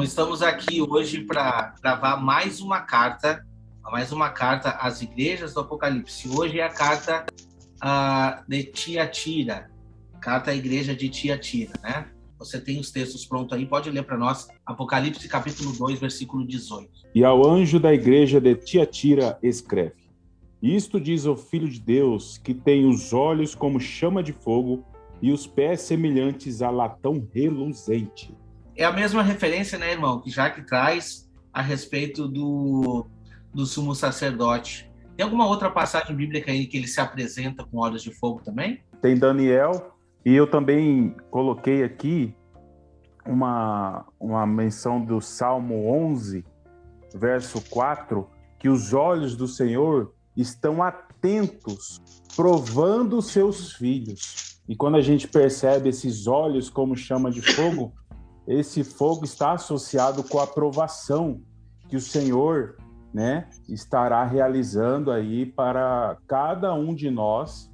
estamos aqui hoje para gravar mais uma carta às igrejas do Apocalipse. Hoje é a carta de Tiatira, carta à igreja de Tiatira, né? Você tem os textos prontos aí, pode ler para nós, Apocalipse capítulo 2, versículo 18. E ao anjo da igreja de Tiatira escreve: Isto diz o Filho de Deus, que tem os olhos como chama de fogo e os pés semelhantes a latão reluzente. É a mesma referência, né, irmão, que já que traz a respeito do sumo sacerdote. Tem alguma outra passagem bíblica aí que ele se apresenta com olhos de fogo também? Tem Daniel, e eu também coloquei aqui uma menção do Salmo 11, verso 4, que os olhos do Senhor estão atentos, provando os seus filhos. E quando a gente percebe esses olhos como chama de fogo, esse fogo está associado com a aprovação que o Senhor, né, estará realizando aí para cada um de nós,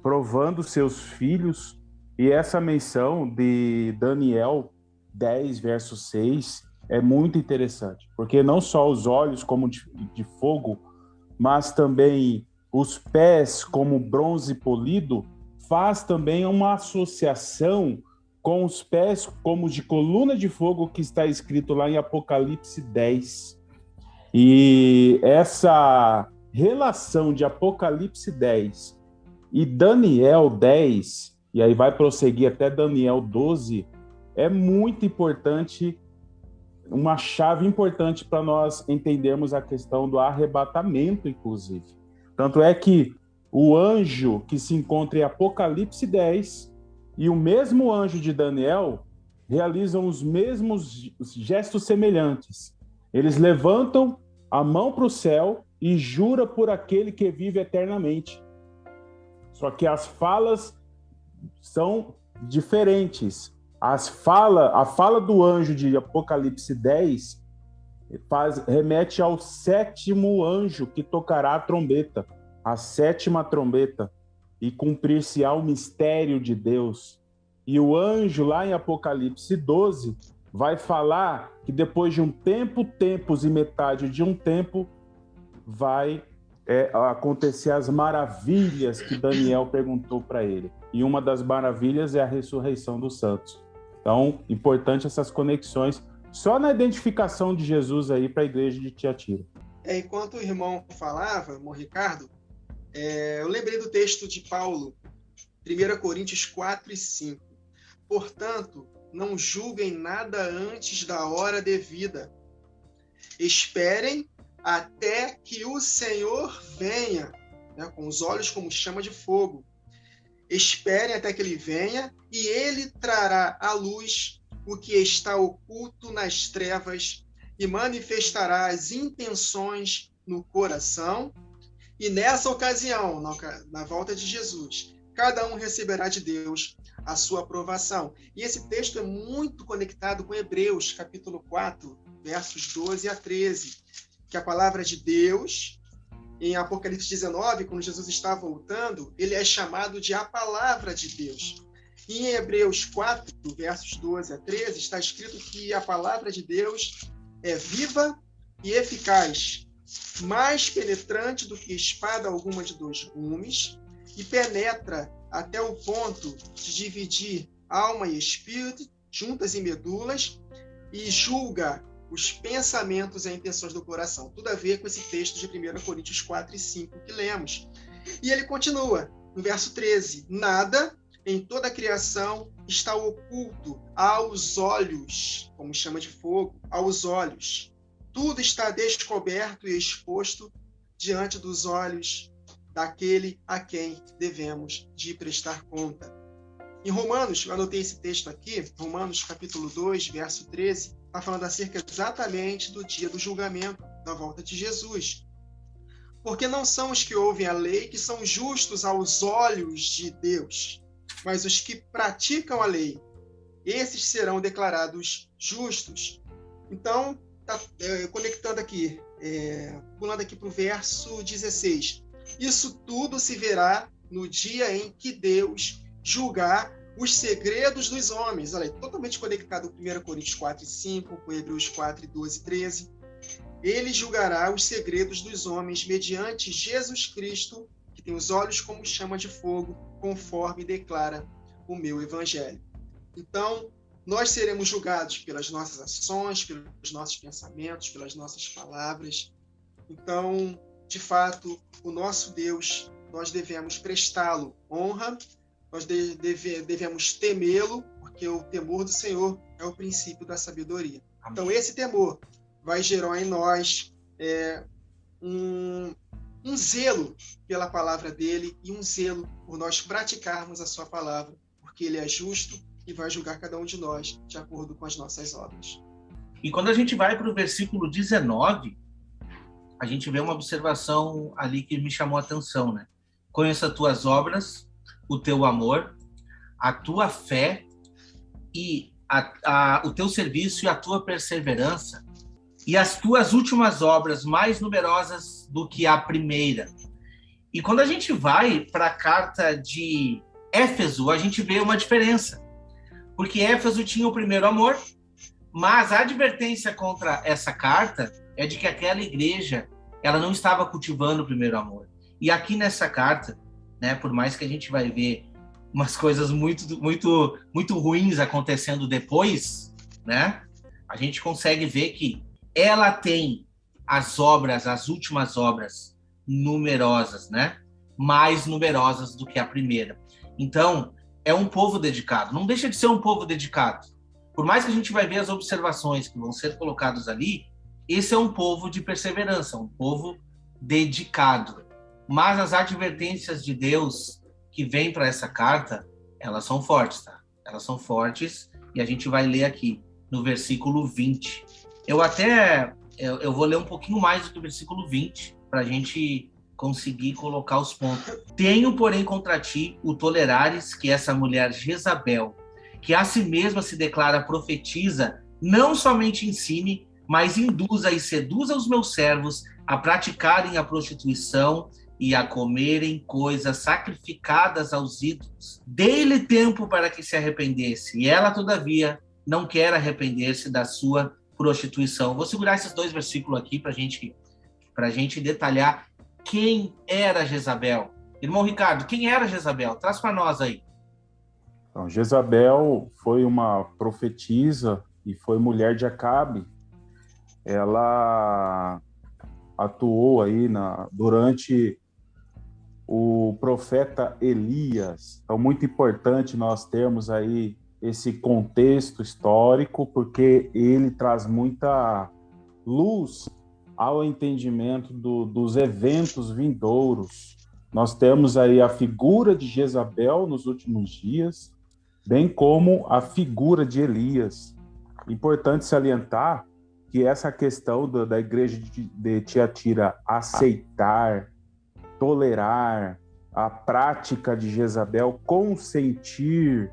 provando seus filhos. E essa menção de Daniel 10, verso 6, é muito interessante, porque não só os olhos como de fogo, mas também os pés como bronze polido, faz também uma associação com os pés como de coluna de fogo, que está escrito lá em Apocalipse 10. E essa relação de Apocalipse 10 e Daniel 10, e aí vai prosseguir até Daniel 12, é muito importante, uma chave importante para nós entendermos a questão do arrebatamento, inclusive. Tanto é que o anjo que se encontra em Apocalipse 10 e o mesmo anjo de Daniel realizam os mesmos gestos semelhantes. Eles levantam a mão para o céu e juram por aquele que vive eternamente. Só que as falas são diferentes. A fala do anjo de Apocalipse 10 remete ao sétimo anjo que tocará a trombeta, a sétima trombeta, e cumprir-se-á o mistério de Deus. E o anjo, lá em Apocalipse 12, vai falar que depois de um tempo, tempos e metade de um tempo, vai acontecer as maravilhas que Daniel perguntou para ele. E uma das maravilhas é a ressurreição dos santos. Então, importante essas conexões, só na identificação de Jesus aí para a igreja de Tiatira. Enquanto o irmão falava, irmão Ricardo, eu lembrei do texto de Paulo, 1 Coríntios 4 e 5. Portanto, não julguem nada antes da hora devida. Esperem até que o Senhor venha, né, com os olhos como chama de fogo. Esperem até que ele venha e ele trará à luz o que está oculto nas trevas e manifestará as intenções no coração. E nessa ocasião, na volta de Jesus, cada um receberá de Deus a sua aprovação. E esse texto é muito conectado com Hebreus, capítulo 4, versos 12 a 13, que a palavra de Deus, em Apocalipse 19, quando Jesus está voltando, ele é chamado de a palavra de Deus. E em Hebreus 4, versos 12 a 13, está escrito que a palavra de Deus é viva e eficaz, mais penetrante do que espada alguma de dois gumes, e penetra até o ponto de dividir alma e espírito, juntas e medulas, e julga os pensamentos e as intenções do coração. Tudo a ver com esse texto de 1 Coríntios 4 e 5 que lemos. E ele continua, no verso 13: Nada em toda a criação está oculto aos olhos, como chama de fogo, aos olhos. Tudo está descoberto e exposto diante dos olhos daquele a quem devemos de prestar conta. Em Romanos, eu anotei esse texto aqui, Romanos capítulo 2, verso 13, está falando acerca exatamente do dia do julgamento, da volta de Jesus. Porque não são os que ouvem a lei que são justos aos olhos de Deus, mas os que praticam a lei, esses serão declarados justos. Então, conectando aqui, pulando aqui para o verso 16. Isso tudo se verá no dia em que Deus julgar os segredos dos homens. Olha, totalmente conectado com 1 Coríntios 4 e 5, com Hebreus 4 e 12 e 13. Ele julgará os segredos dos homens mediante Jesus Cristo, que tem os olhos como chama de fogo, conforme declara o meu evangelho. Então, nós seremos julgados pelas nossas ações, pelos nossos pensamentos, pelas nossas palavras. Então, de fato, o nosso Deus, nós devemos prestá-lo honra, nós devemos temê-lo, porque o temor do Senhor é o princípio da sabedoria. Amém. Então, esse temor vai gerar em nós um zelo pela palavra dele e um zelo por nós praticarmos a sua palavra, porque ele é justo e vai julgar cada um de nós de acordo com as nossas obras. E quando a gente vai para o versículo 19, a gente vê uma observação ali que me chamou a atenção, né? Conheça as tuas obras, o teu amor, a tua fé e o teu serviço e a tua perseverança e as tuas últimas obras mais numerosas do que a primeira. E quando a gente vai para a carta de Éfeso, a gente vê uma diferença. Porque Éfeso tinha o primeiro amor, mas a advertência contra essa carta é de que aquela igreja ela não estava cultivando o primeiro amor. E aqui nessa carta, né, por mais que a gente vai ver umas coisas muito ruins acontecendo depois, né, a gente consegue ver que ela tem as últimas obras numerosas, né, mais numerosas do que a primeira. Então, é um povo dedicado. Não deixa de ser um povo dedicado. Por mais que a gente vai ver as observações que vão ser colocadas ali, esse é um povo de perseverança, um povo dedicado. Mas as advertências de Deus que vêm para essa carta, elas são fortes, tá? Elas são fortes e a gente vai ler aqui no versículo 20. Eu vou ler um pouquinho mais do que o versículo 20 para a gente conseguir colocar os pontos. Tenho, porém, contra ti o tolerares que essa mulher Jezabel, que a si mesma se declara profetiza, não somente ensine, mas induza e seduza os meus servos a praticarem a prostituição e a comerem coisas sacrificadas aos ídolos. Dei-lhe tempo para que se arrependesse, e ela, todavia, não quer arrepender-se da sua prostituição. Vou segurar esses 2 versículos aqui para a gente detalhar quem era Jezabel. Irmão Ricardo, quem era Jezabel? Traz para nós aí. Então, Jezabel foi uma profetisa e foi mulher de Acabe. Ela atuou aí durante o profeta Elias. Então, muito importante nós termos aí esse contexto histórico, porque ele traz muita luz ao entendimento dos eventos vindouros. Nós temos aí a figura de Jezabel nos últimos dias, bem como a figura de Elias. Importante salientar que essa questão da igreja de Tiatira aceitar, tolerar a prática de Jezabel, consentir,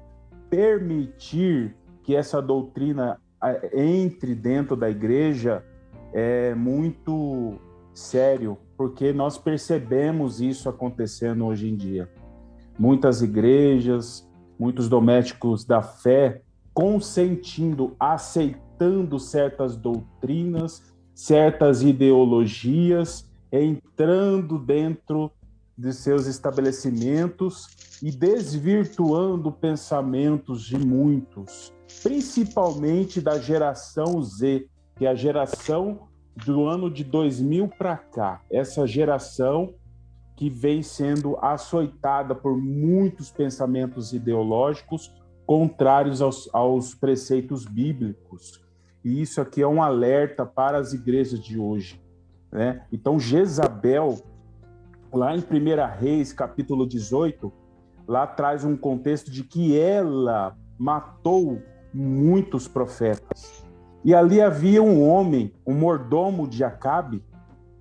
permitir que essa doutrina entre dentro da igreja é muito sério, porque nós percebemos isso acontecendo hoje em dia. Muitas igrejas, muitos domésticos da fé consentindo, aceitando certas doutrinas, certas ideologias, entrando dentro de seus estabelecimentos e desvirtuando pensamentos de muitos, principalmente da geração Z, que é a geração do ano de 2000 para cá. Essa geração que vem sendo açoitada por muitos pensamentos ideológicos contrários aos preceitos bíblicos. E isso aqui é um alerta para as igrejas de hoje, né? Então, Jezabel, lá em 1 Reis, capítulo 18, lá traz um contexto de que ela matou muitos profetas. E ali havia um homem, um mordomo de Acabe,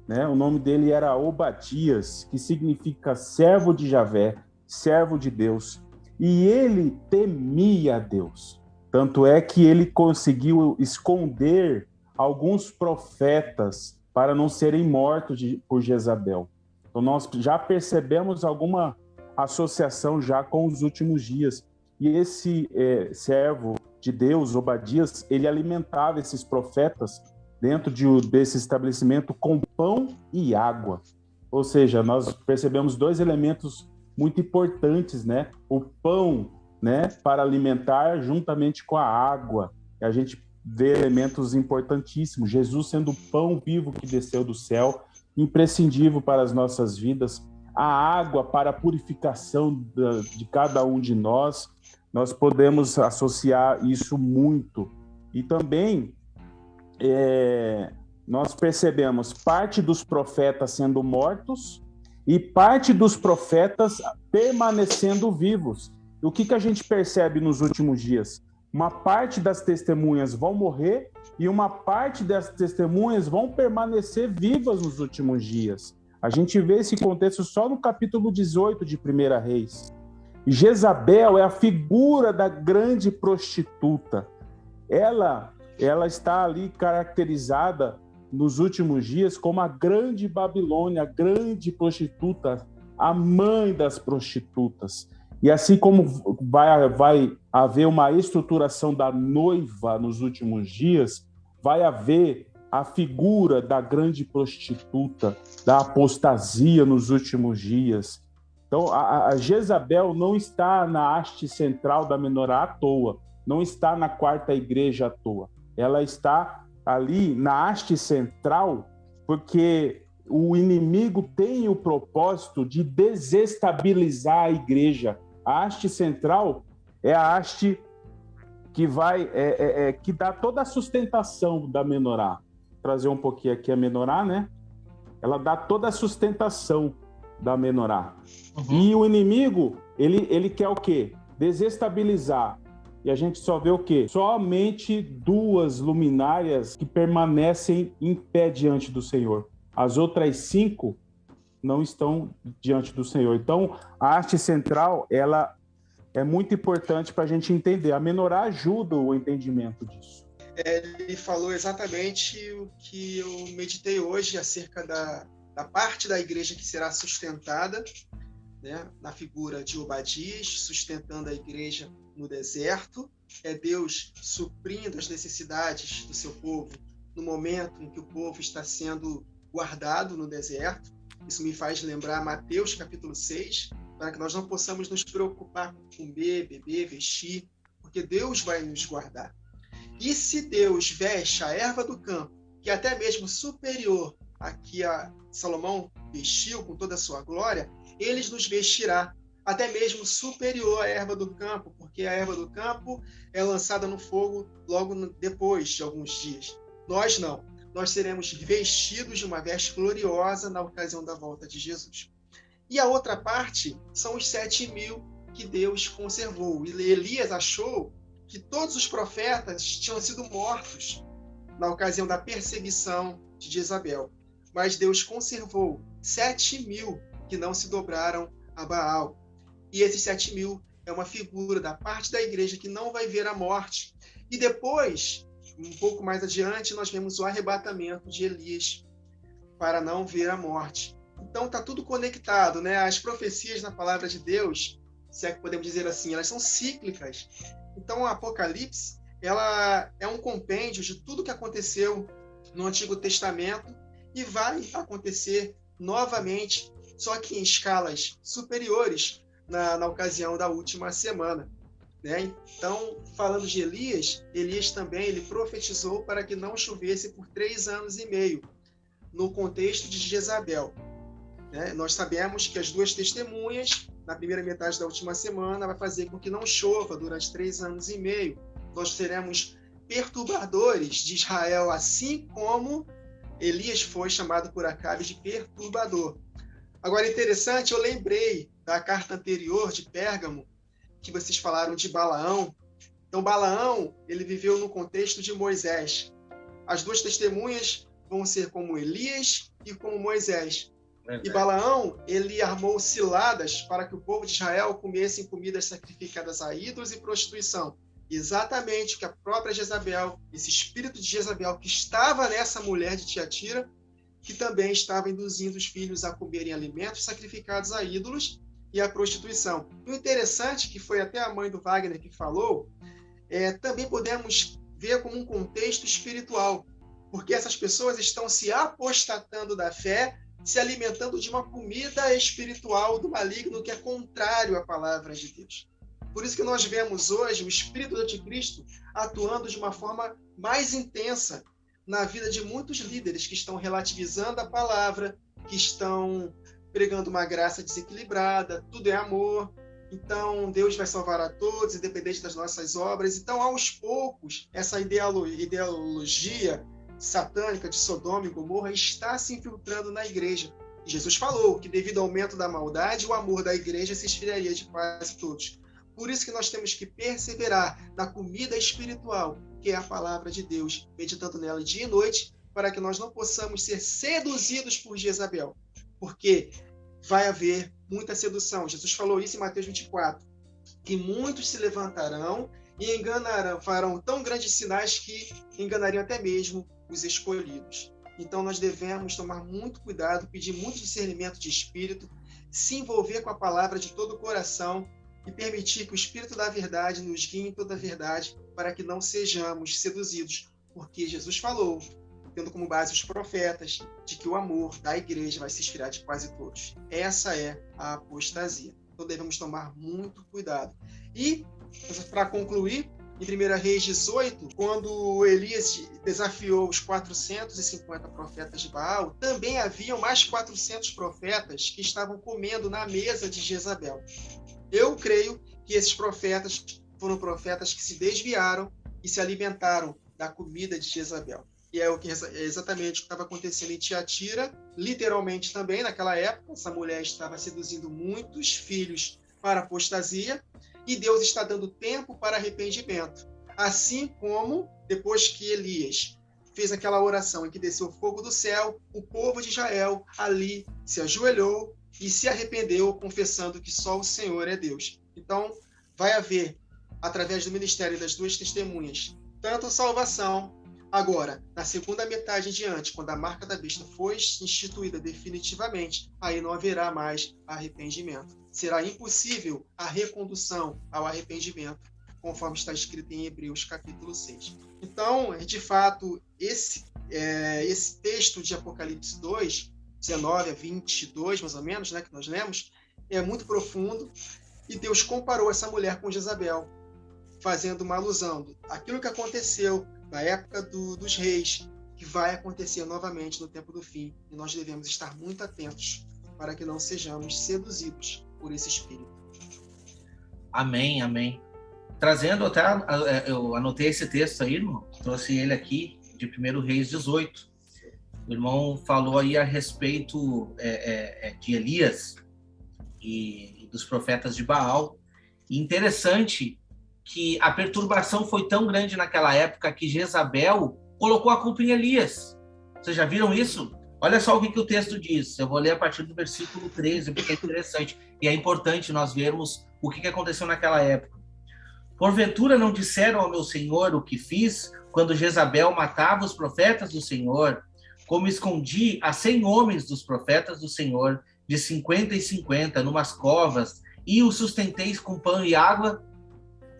né? O nome dele era Obadias, que significa servo de Javé, servo de Deus. E ele temia a Deus. Tanto é que ele conseguiu esconder alguns profetas para não serem mortos por Jezabel. Então nós já percebemos alguma associação já com os últimos dias. E esse servo de Deus, Obadias, ele alimentava esses profetas dentro desse estabelecimento com pão e água. Ou seja, nós percebemos dois elementos muito importantes, né? O pão, né, para alimentar juntamente com a água. A gente vê elementos importantíssimos. Jesus sendo o pão vivo que desceu do céu, imprescindível para as nossas vidas. A água para a purificação de cada um de nós. Nós podemos associar isso muito. E também nós percebemos parte dos profetas sendo mortos e parte dos profetas permanecendo vivos. E o que a gente percebe nos últimos dias? Uma parte das testemunhas vão morrer e uma parte das testemunhas vão permanecer vivas nos últimos dias. A gente vê esse contexto só no capítulo 18 de 1 Reis. E Jezabel é a figura da grande prostituta. Ela está ali caracterizada nos últimos dias como a grande Babilônia, a grande prostituta, a mãe das prostitutas. E assim como vai haver uma estruturação da noiva nos últimos dias, vai haver a figura da grande prostituta, da apostasia nos últimos dias. Então, a Jezabel não está na haste central da menorá à toa, não está na quarta igreja à toa. Ela está ali na haste central porque o inimigo tem o propósito de desestabilizar a igreja. A haste central é a haste que que dá toda a sustentação da menorá. Vou trazer um pouquinho aqui a menorá, né? Ela dá toda a sustentação da menorá. Uhum. E o inimigo, ele quer o quê? Desestabilizar. E a gente só vê o quê? Somente 2 luminárias que permanecem em pé diante do Senhor. As outras 5 não estão diante do Senhor. Então, a haste central, ela é muito importante para a gente entender. A menorá ajuda o entendimento disso. Ele falou exatamente o que eu meditei hoje acerca da parte da igreja que será sustentada, né, na figura de Obadias, sustentando a igreja no deserto. É Deus suprindo as necessidades do seu povo no momento em que o povo está sendo guardado no deserto. Isso me faz lembrar Mateus capítulo 6, para que nós não possamos nos preocupar com comer, beber, vestir, porque Deus vai nos guardar. E se Deus veste a erva do campo, que é até mesmo superior a que a Salomão vestiu com toda a sua glória, ele nos vestirá até mesmo superior à erva do campo, porque a erva do campo é lançada no fogo logo depois de alguns dias. Nós não. Nós seremos vestidos de uma veste gloriosa na ocasião da volta de Jesus. E a outra parte são os 7.000 que Deus conservou. E Elias achou que todos os profetas tinham sido mortos na ocasião da perseguição de Jezabel. Mas Deus conservou 7.000 que não se dobraram a Baal. E esses 7.000 é uma figura da parte da igreja que não vai ver a morte. E depois, um pouco mais adiante, nós vemos o arrebatamento de Elias para não ver a morte. Então está tudo conectado, né? As profecias na palavra de Deus, se é que podemos dizer assim, elas são cíclicas. Então o Apocalipse, ela é um compêndio de tudo que aconteceu no Antigo Testamento e vai acontecer novamente, só que em escalas superiores na ocasião da última semana, né? Então, falando de Elias, Elias também ele profetizou para que não chovesse por 3 anos e meio, no contexto de Jezabel. Né? Nós sabemos que as 2 testemunhas, na primeira metade da última semana, vai fazer com que não chova durante 3 anos e meio. Nós seremos perturbadores de Israel, assim como Elias foi chamado por Acabe de perturbador. Agora, interessante, eu lembrei da carta anterior de Pérgamo, que vocês falaram de Balaão. Então, Balaão, ele viveu no contexto de Moisés. As 2 testemunhas vão ser como Elias e como Moisés. E Balaão, ele armou ciladas para que o povo de Israel comessem comidas sacrificadas a ídolos e prostituição. Exatamente o que a própria Jezabel, esse espírito de Jezabel que estava nessa mulher de Tiatira, que também estava induzindo os filhos a comerem alimentos sacrificados a ídolos e a prostituição. O interessante, que foi até a mãe do Wagner que falou, também podemos ver como um contexto espiritual, porque essas pessoas estão se apostatando da fé, se alimentando de uma comida espiritual do maligno que é contrário à palavra de Deus. Por isso que nós vemos hoje o espírito do anticristo atuando de uma forma mais intensa na vida de muitos líderes que estão relativizando a palavra, que estão pregando uma graça desequilibrada, tudo é amor, então Deus vai salvar a todos, independente das nossas obras. Então, aos poucos, essa ideologia satânica de Sodoma e Gomorra está se infiltrando na igreja. E Jesus falou que, devido ao aumento da maldade, o amor da igreja se esfriaria de quase todos. Por isso que nós temos que perseverar na comida espiritual, que é a palavra de Deus, meditando nela dia e noite, para que nós não possamos ser seduzidos por Jezabel. Porque vai haver muita sedução. Jesus falou isso em Mateus 24, que muitos se levantarão e enganarão, farão tão grandes sinais que enganariam até mesmo os escolhidos. Então nós devemos tomar muito cuidado, pedir muito discernimento de espírito, se envolver com a palavra de todo o coração e permitir que o Espírito da verdade nos guie em toda a verdade, para que não sejamos seduzidos, porque Jesus falou, tendo como base os profetas, de que o amor da igreja vai se esfriar de quase todos. Essa é a apostasia. Então devemos tomar muito cuidado. E, para concluir, em 1 Reis 18, quando Elias desafiou os 450 profetas de Baal, também haviam mais 400 profetas que estavam comendo na mesa de Jezabel. Eu creio que esses profetas foram profetas que se desviaram e se alimentaram da comida de Jezabel. E é exatamente o que estava acontecendo em Tiatira, literalmente também naquela época. Essa mulher estava seduzindo muitos filhos para a apostasia, e Deus está dando tempo para arrependimento. Assim como, depois que Elias fez aquela oração em que desceu fogo do céu, o povo de Israel ali se ajoelhou e se arrependeu, confessando que só o Senhor é Deus. Então, vai haver, através do ministério das duas testemunhas, tanto salvação. Agora, na segunda metade em diante, quando a marca da besta for instituída definitivamente, aí não haverá mais arrependimento. Será impossível a recondução ao arrependimento, conforme está escrito em Hebreus capítulo 6. Então, de fato, esse texto de Apocalipse 2, 19 a 22, mais ou menos, né, que nós lemos, é muito profundo, e Deus comparou essa mulher com Jezabel, fazendo uma alusão àquilo que aconteceu na época dos reis, que vai acontecer novamente no tempo do fim, e nós devemos estar muito atentos para que não sejamos seduzidos por esse espírito. Amém, amém. Trazendo até, eu anotei esse texto aí, irmão, trouxe ele aqui, de 1 Reis 18. O irmão falou aí a respeito de Elias e dos profetas de Baal. E interessante que a perturbação foi tão grande naquela época que Jezabel colocou a culpa em Elias. Vocês já viram isso? Olha só o que o texto diz. Eu vou ler a partir do versículo 13, porque é interessante. E é importante nós vermos o que aconteceu naquela época. Porventura não disseram ao meu senhor o que fiz quando Jezabel matava os profetas do Senhor, como escondi a 100 homens dos profetas do Senhor, de 50 em 50, numas covas, e os sustenteis com pão e água?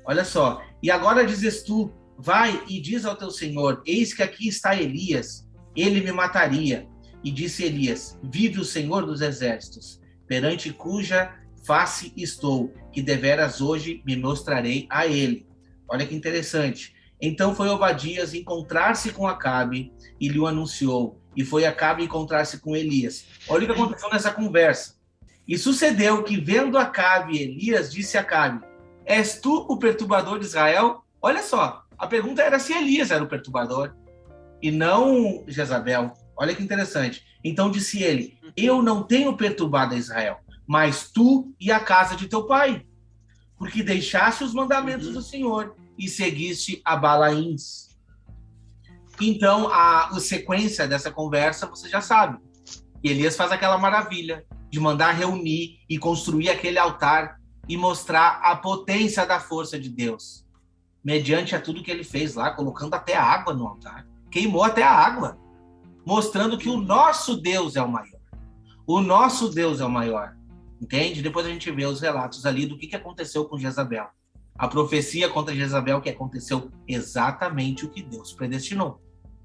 Olha só, e agora dizes tu, vai e diz ao teu senhor, eis que aqui está Elias, ele me mataria. E disse Elias, vive o Senhor dos exércitos, perante cuja face estou, que deveras hoje me mostrarei a ele. Olha que interessante. Então foi Obadias encontrar-se com Acabe e lhe o anunciou, e foi Acabe encontrar-se com Elias. Olha o que aconteceu nessa conversa. E sucedeu que, vendo Acabe, Elias disse a Acabe, és tu o perturbador de Israel? Olha só, a pergunta era se Elias era o perturbador, e não Jezabel. Olha que interessante. Então disse ele, eu não tenho perturbado a Israel, mas tu e a casa de teu pai, porque deixaste os mandamentos do Senhor e seguiste a Balaíns. Então, a sequência dessa conversa, você já sabe. E Elias faz aquela maravilha de mandar reunir e construir aquele altar e mostrar a potência da força de Deus, mediante a tudo que ele fez lá, colocando até a água no altar. Queimou até a água, mostrando que o nosso Deus é o maior. O nosso Deus é o maior. entende? Depois a gente vê os relatos ali do que aconteceu com Jezabel. A profecia contra Jezabel, que aconteceu exatamente o que Deus predestinou,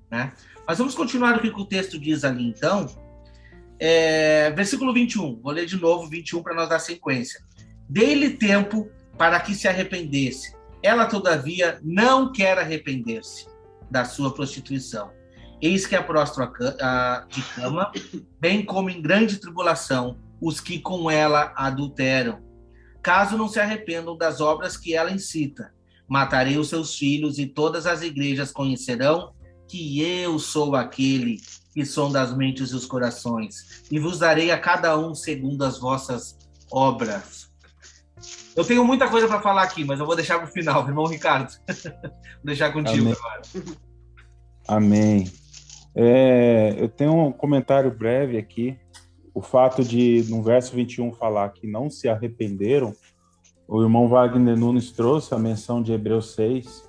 né? Mas vamos continuar o que o texto diz ali, então. Versículo 21, vou ler de novo 21 para nós dar sequência. Dê-lhe tempo para que se arrependesse. Ela, todavia, não quer arrepender-se da sua prostituição. Eis que a prostra de cama, bem como em grande tribulação, os que com ela adulteram. Caso não se arrependam das obras que ela incita, matarei os seus filhos e todas as igrejas conhecerão que eu sou aquele que sonda as mentes e os corações, e vos darei a cada um segundo as vossas obras. Eu tenho muita coisa para falar aqui, mas eu vou deixar para o final, irmão Ricardo. Vou deixar contigo Amém. agora. Amém. Eu tenho um comentário breve aqui. O fato de, no verso 21, falar que não se arrependeram, o irmão Wagner Nunes trouxe a menção de Hebreus 6,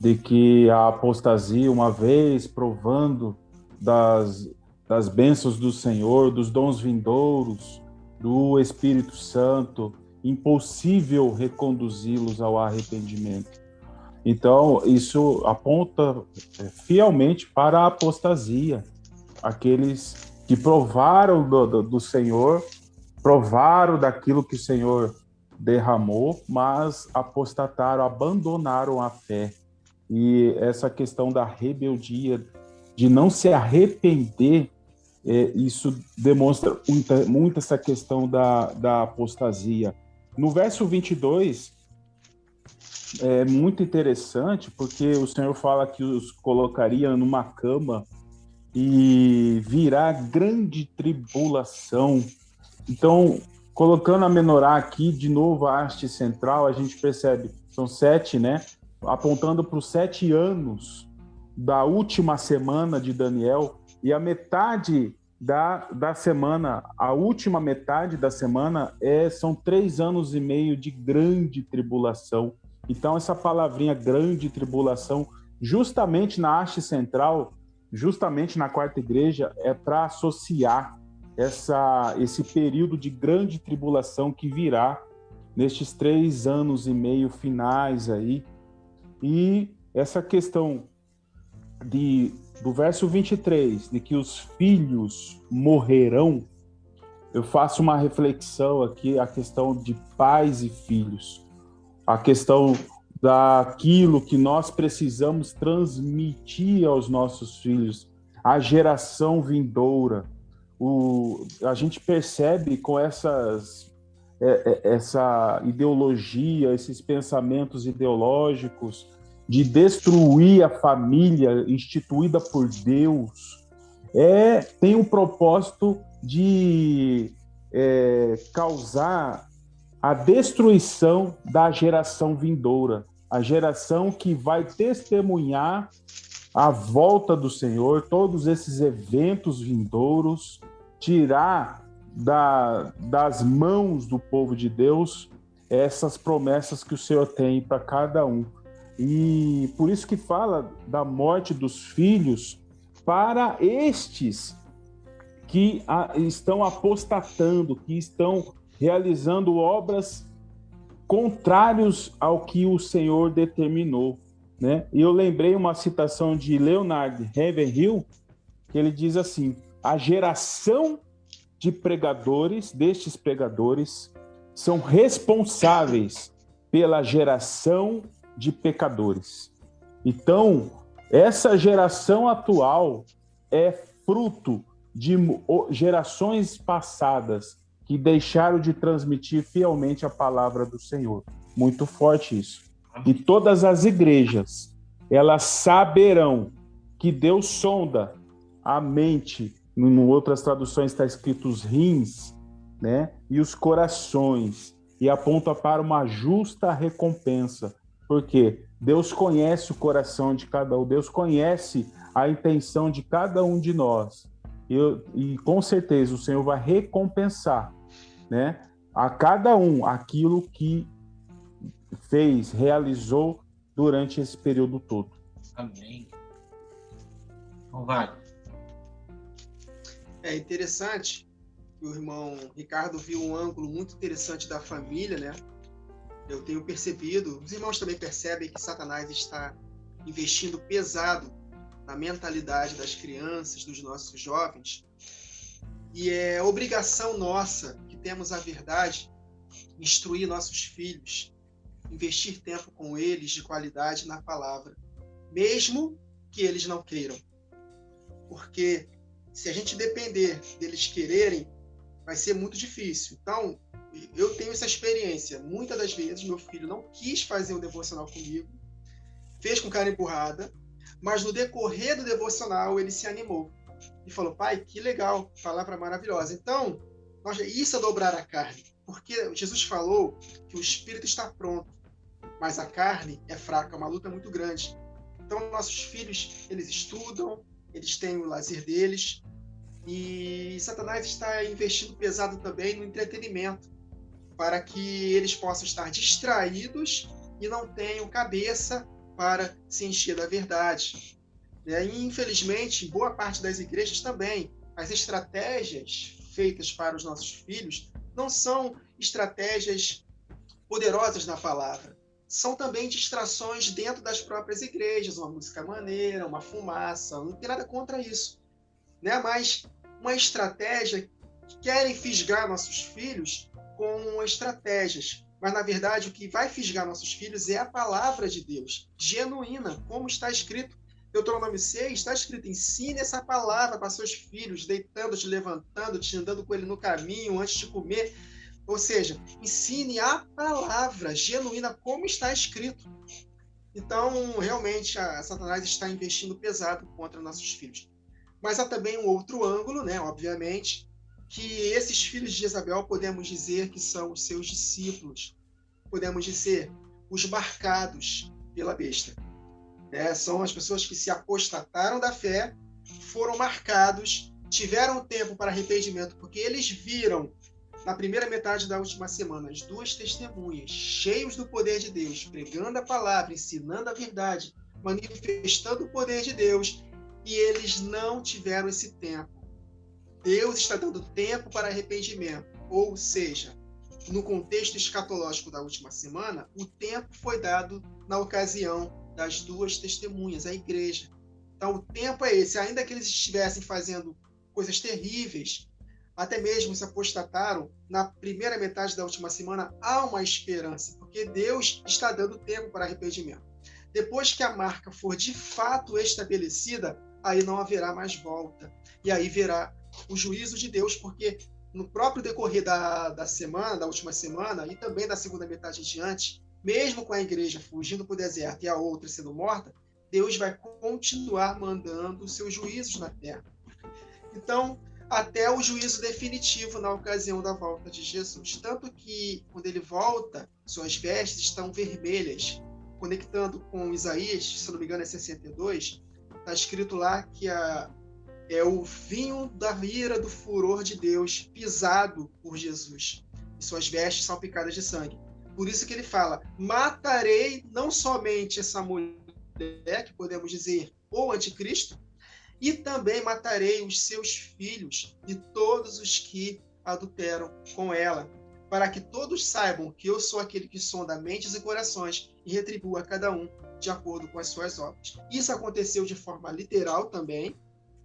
de que a apostasia, uma vez provando das bênçãos do Senhor, dos dons vindouros, do Espírito Santo, impossível reconduzi-los ao arrependimento. Então, isso aponta fielmente para a apostasia. Aqueles que provaram do Senhor, provaram daquilo que o Senhor derramou, mas apostataram, abandonaram a fé. E essa questão da rebeldia, de não se arrepender, isso demonstra muito essa questão da apostasia. No verso 22, é muito interessante, porque o Senhor fala que os colocaria numa cama e virá grande tribulação. Então, colocando a menorá aqui, de novo a haste central, a gente percebe, são 7, né? Apontando para os 7 anos da última semana de Daniel, e a metade da semana, a última metade da semana, são 3 anos e meio de grande tribulação. Então, essa palavrinha grande tribulação, justamente na haste central, justamente na quarta igreja, é para associar esse período de grande tribulação que virá nestes 3 anos e meio finais aí. E essa questão do verso 23, de que os filhos morrerão, eu faço uma reflexão aqui, a questão de pais e filhos, a questão daquilo que nós precisamos transmitir aos nossos filhos, a geração vindoura. A gente percebe com essa ideologia, esses pensamentos ideológicos de destruir a família instituída por Deus, tem o propósito de causar a destruição da geração vindoura, a geração que vai testemunhar a volta do Senhor, todos esses eventos vindouros, tirar das mãos do povo de Deus essas promessas que o Senhor tem para cada um. E por isso que fala da morte dos filhos para estes que estão apostatando, que estão realizando obras contrários ao que o Senhor determinou, né? E eu lembrei uma citação de Leonard Ravenhill, que ele diz assim: a geração destes pregadores, são responsáveis pela geração de pecadores. Então, essa geração atual é fruto de gerações passadas que deixaram de transmitir fielmente a palavra do Senhor. Muito forte isso. E todas as igrejas, elas saberão que Deus sonda a mente. Em outras traduções está escrito os rins, né? E os corações, e aponta para uma justa recompensa. Porque Deus conhece o coração de cada um, Deus conhece a intenção de cada um de nós. E com certeza o Senhor vai recompensar, né, a cada um aquilo que fez, realizou durante esse período todo. Amém. Então vai. É interessante o irmão Ricardo viu um ângulo muito interessante da família, né? Eu tenho percebido, os irmãos também percebem que Satanás está investindo pesado na mentalidade das crianças, dos nossos jovens, e é obrigação nossa, que temos a verdade, instruir nossos filhos, investir tempo com eles de qualidade na palavra, mesmo que eles não queiram. Porque se a gente depender deles quererem, vai ser muito difícil. Então, eu tenho essa experiência. Muitas das vezes, meu filho não quis fazer um devocional comigo, fez com cara empurrada, mas no decorrer do devocional, ele se animou. E falou, pai, que legal, palavra maravilhosa. Então, isso é dobrar a carne. Porque Jesus falou que o espírito está pronto, mas a carne é fraca, é uma luta muito grande. Então, nossos filhos, eles estudam, eles têm o lazer deles, e Satanás está investindo pesado também no entretenimento, para que eles possam estar distraídos e não tenham cabeça para se encher da verdade. E, infelizmente, em boa parte das igrejas também, as estratégias feitas para os nossos filhos não são estratégias poderosas na palavra. São também distrações dentro das próprias igrejas, uma música maneira, uma fumaça, não tem nada contra isso, né? Mas uma estratégia que querem fisgar nossos filhos com estratégias, mas na verdade o que vai fisgar nossos filhos é a palavra de Deus, genuína, como está escrito. Deuteronômio 6 está escrito, ensine essa palavra para seus filhos, deitando-te, levantando-te, andando com ele no caminho, antes de comer. Ou seja, ensine a palavra genuína como está escrito. Então, realmente, Satanás está investindo pesado contra nossos filhos. Mas há também um outro ângulo, né, obviamente, que esses filhos de Jezabel podemos dizer que são os seus discípulos. Podemos dizer os marcados pela besta. São as pessoas que se apostataram da fé, foram marcados, tiveram tempo para arrependimento, porque eles viram na primeira metade da última semana as duas testemunhas, cheios do poder de Deus, pregando a palavra, ensinando a verdade, manifestando o poder de Deus, e eles não tiveram esse tempo. Deus está dando tempo para arrependimento, ou seja, no contexto escatológico da última semana, o tempo foi dado na ocasião das duas testemunhas, a igreja. Então, o tempo é esse. Ainda que eles estivessem fazendo coisas terríveis, até mesmo se apostataram, na primeira metade da última semana, há uma esperança, porque Deus está dando tempo para arrependimento. Depois que a marca for de fato estabelecida, aí não haverá mais volta. E aí verá o juízo de Deus, porque no próprio decorrer da semana, da última semana, e também da segunda metade em diante, mesmo com a igreja fugindo para o deserto e a outra sendo morta, Deus vai continuar mandando os seus juízos na terra. Então, até o juízo definitivo na ocasião da volta de Jesus. Tanto que, quando ele volta, suas vestes estão vermelhas. Conectando com Isaías, se não me engano é 62, está escrito lá que é o vinho da ira do furor de Deus pisado por Jesus. E suas vestes são picadas de sangue. Por isso que ele fala, matarei não somente essa mulher, que podemos dizer, o anticristo, e também matarei os seus filhos e todos os que adulteram com ela, para que todos saibam que eu sou aquele que sonda mentes e corações e retribua a cada um de acordo com as suas obras. Isso aconteceu de forma literal também.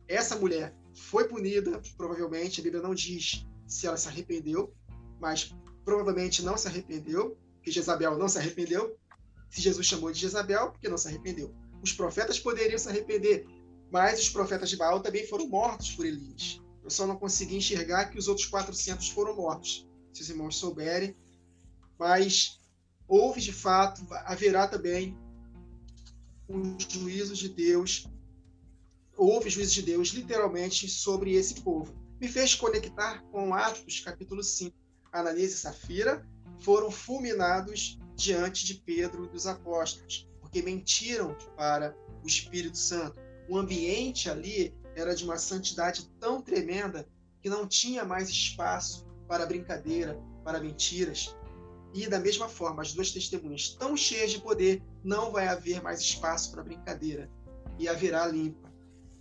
Essa mulher foi punida, provavelmente, a Bíblia não diz se ela se arrependeu, mas provavelmente não se arrependeu, porque Jezabel não se arrependeu. Se Jesus chamou de Jezabel, porque não se arrependeu. Os profetas poderiam se arrepender, mas os profetas de Baal também foram mortos por Elias. Eu só não consegui enxergar que os outros 400 foram mortos, se os irmãos souberem. Mas houve, de fato, haverá também um juízo de Deus. Houve juízo de Deus, literalmente, sobre esse povo. Me fez conectar com Atos, capítulo 5. Ananias e Safira foram fulminados diante de Pedro e dos apóstolos, porque mentiram para o Espírito Santo. O ambiente ali era de uma santidade tão tremenda que não tinha mais espaço para brincadeira, para mentiras. E, da mesma forma, as duas testemunhas tão cheias de poder, não vai haver mais espaço para brincadeira. E haverá limpa.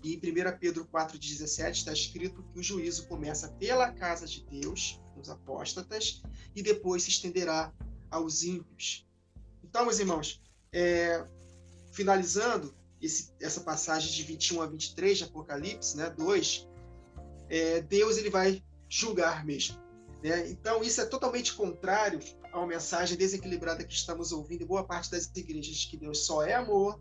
E em 1 Pedro 4,17 está escrito que o juízo começa pela casa de Deus, os apóstatas, e depois se estenderá aos ímpios. Então, meus irmãos, finalizando essa passagem de 21 a 23 de Apocalipse, né, 2, Deus ele vai julgar mesmo. Né? Então, isso é totalmente contrário a uma mensagem desequilibrada que estamos ouvindo em boa parte das igrejas, que Deus só é amor,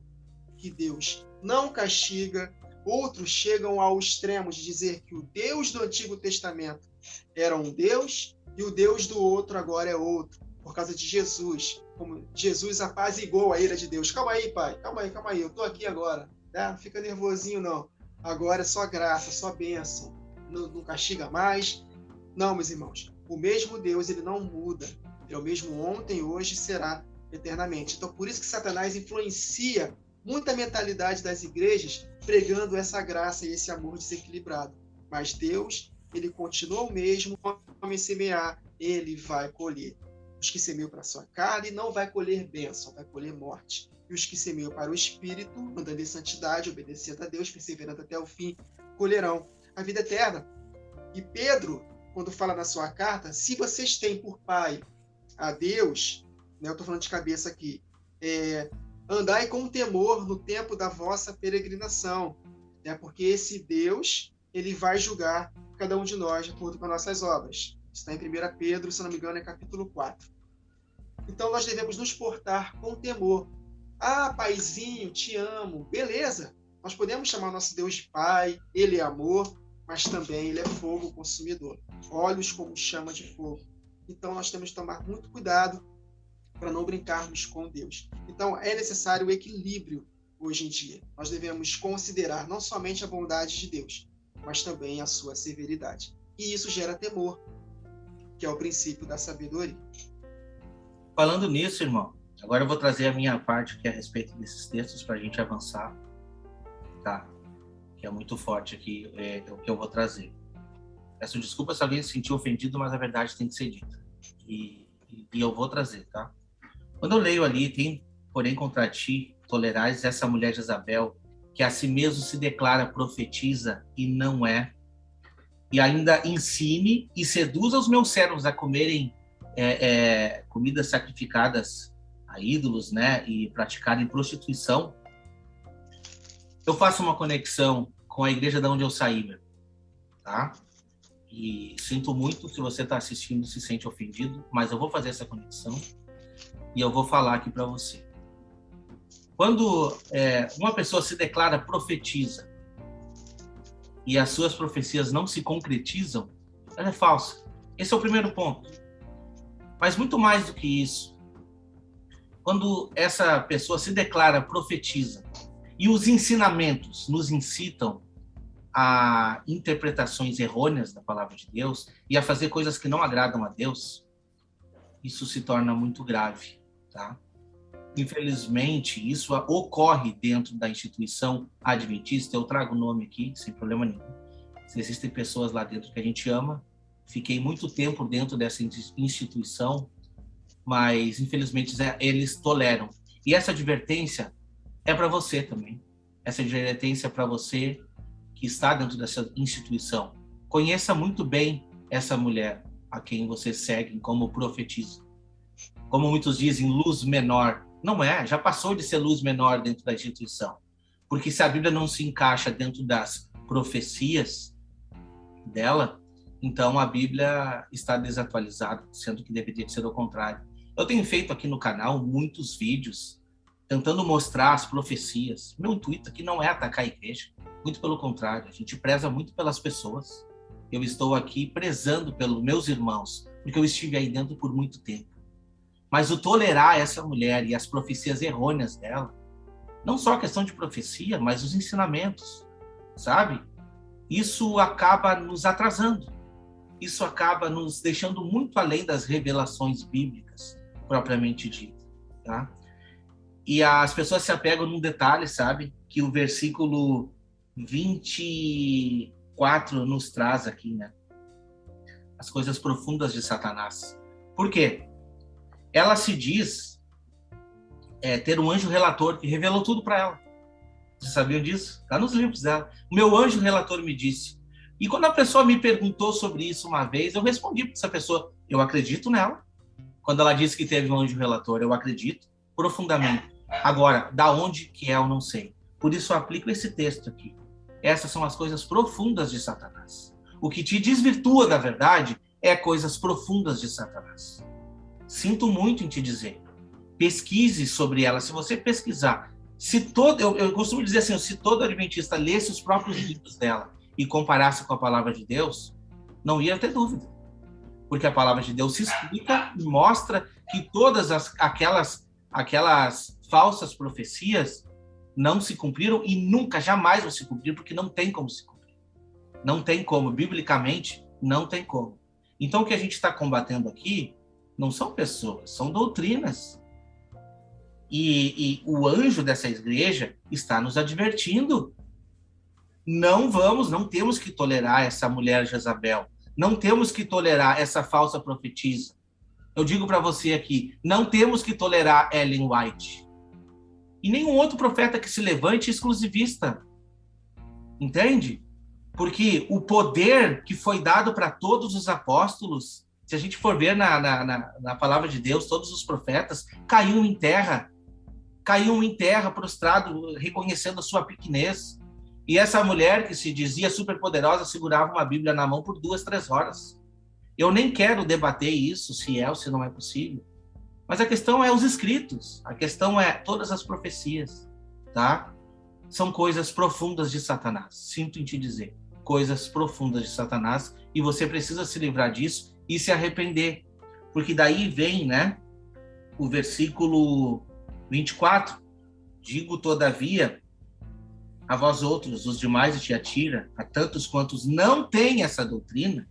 que Deus não castiga. Outros chegam ao extremo de dizer que o Deus do Antigo Testamento era um Deus e o Deus do outro agora é outro, por causa de Jesus. Como Jesus apaziguou a ira de Deus. Calma aí, pai, calma aí, eu estou aqui agora. Não fica nervosinho, não. Agora é só graça, só bênção. Não castiga mais. Não, meus irmãos. O mesmo Deus, ele não muda. Ele é o mesmo ontem, hoje e será eternamente. Então, por isso que Satanás influencia muita mentalidade das igrejas, pregando essa graça e esse amor desequilibrado. Mas Deus, ele continua o mesmo. Homem semear, ele vai colher. Os que semeiam para a sua carne não vai colher bênção, vai colher morte. E os que semeiam para o Espírito, andando em santidade, obedecendo a Deus, perseverando até o fim, colherão a vida eterna. E Pedro, quando fala na sua carta, se vocês têm por pai a Deus, né, eu estou falando de cabeça aqui, andai com temor no tempo da vossa peregrinação, né, porque esse Deus, ele vai julgar cada um de nós de acordo com as nossas obras. Está em 1 Pedro, se não me engano, é capítulo 4. Então, nós devemos nos portar com temor. Ah, paizinho, te amo. Beleza, nós podemos chamar nosso Deus de pai, ele é amor, mas também ele é fogo consumidor. Olhos como chama de fogo. Então, nós temos que tomar muito cuidado para não brincarmos com Deus. Então, é necessário o equilíbrio hoje em dia. Nós devemos considerar não somente a bondade de Deus, mas também a sua severidade. E isso gera temor, que é o princípio da sabedoria. Falando nisso, irmão, agora eu vou trazer a minha parte aqui a respeito desses textos para a gente avançar, tá? Que é muito forte aqui, o que eu vou trazer. Peço desculpa se alguém se sentiu ofendido, mas a verdade tem que ser dita. E eu vou trazer, tá? Quando eu leio ali, tem, porém, contra ti, tolerais essa mulher Jezabel, que a si mesmo se declara profetiza e não é, e ainda ensine e seduza os meus servos a comerem comidas sacrificadas a ídolos, né, e praticarem prostituição. Eu faço uma conexão com a igreja de onde eu saí, meu, tá? E sinto muito se você está assistindo e se sente ofendido, mas eu vou fazer essa conexão e eu vou falar aqui para você. Quando uma pessoa se declara profetiza e as suas profecias não se concretizam, ela é falsa. Esse é o primeiro ponto. Mas muito mais do que isso, quando essa pessoa se declara profetiza e os ensinamentos nos incitam a interpretações errôneas da palavra de Deus e a fazer coisas que não agradam a Deus, isso se torna muito grave, tá? Infelizmente, isso ocorre dentro da instituição adventista. Eu trago o nome aqui, sem problema nenhum. Se existem pessoas lá dentro que a gente ama, fiquei muito tempo dentro dessa instituição, mas, infelizmente, eles toleram. E essa advertência é para você também. Essa advertência é para você que está dentro dessa instituição. Conheça muito bem essa mulher a quem você segue como profetiza. Como muitos dizem, luz menor. Não é, já passou de ser luz menor dentro da instituição. Porque se a Bíblia não se encaixa dentro das profecias dela, então a Bíblia está desatualizada, sendo que deveria ser o contrário. Eu tenho feito aqui no canal muitos vídeos tentando mostrar as profecias. Meu intuito aqui não é atacar a igreja, muito pelo contrário, a gente preza muito pelas pessoas. Eu estou aqui prezando pelos meus irmãos, porque eu estive aí dentro por muito tempo. Mas o tolerar essa mulher e as profecias errôneas dela, não só a questão de profecia, mas os ensinamentos, sabe? Isso acaba nos atrasando. Isso acaba nos deixando muito além das revelações bíblicas, propriamente dita, tá? E as pessoas se apegam num detalhe, sabe? Que o versículo 24 nos traz aqui, né? As coisas profundas de Satanás. Por quê? Ela se diz ter um anjo relator que revelou tudo para ela. Vocês sabiam disso? Está nos livros dela. O meu anjo relator me disse. E quando a pessoa me perguntou sobre isso uma vez, eu respondi para essa pessoa, eu acredito nela. Quando ela disse que teve um anjo relator, eu acredito profundamente. Agora, da onde que é, eu não sei. Por isso eu aplico esse texto aqui. Essas são as coisas profundas de Satanás. O que te desvirtua da verdade é coisas profundas de Satanás. Sinto muito em te dizer. Pesquise sobre ela. Se você pesquisar, eu costumo dizer assim, se todo adventista lesse os próprios livros dela e comparasse com a palavra de Deus, não ia ter dúvida. Porque a palavra de Deus se explica e mostra que todas aquelas falsas profecias não se cumpriram e nunca, jamais vão se cumprir, porque não tem como se cumprir. Não tem como, biblicamente, não tem como. Então, o que a gente está combatendo aqui não são pessoas, são doutrinas. E o anjo dessa igreja está nos advertindo. Não temos que tolerar essa mulher Jezabel. Não temos que tolerar essa falsa profetisa. Eu digo para você aqui, não temos que tolerar Ellen White. E nenhum outro profeta que se levante exclusivista. Entende? Porque o poder que foi dado para todos os apóstolos, se a gente for ver na palavra de Deus, todos os profetas caíam em terra, prostrado, reconhecendo a sua pequenez. E essa mulher que se dizia superpoderosa segurava uma Bíblia na mão por 2, 3 horas. Eu nem quero debater isso, se é ou se não é possível. Mas a questão é os escritos, a questão é todas as profecias, tá? São coisas profundas de Satanás, sinto em te dizer, coisas profundas de Satanás, e você precisa se livrar disso e se arrepender, porque daí vem, né, o versículo 24, digo todavia a vós outros, os demais de Tiatira, a tantos quantos não têm essa doutrina,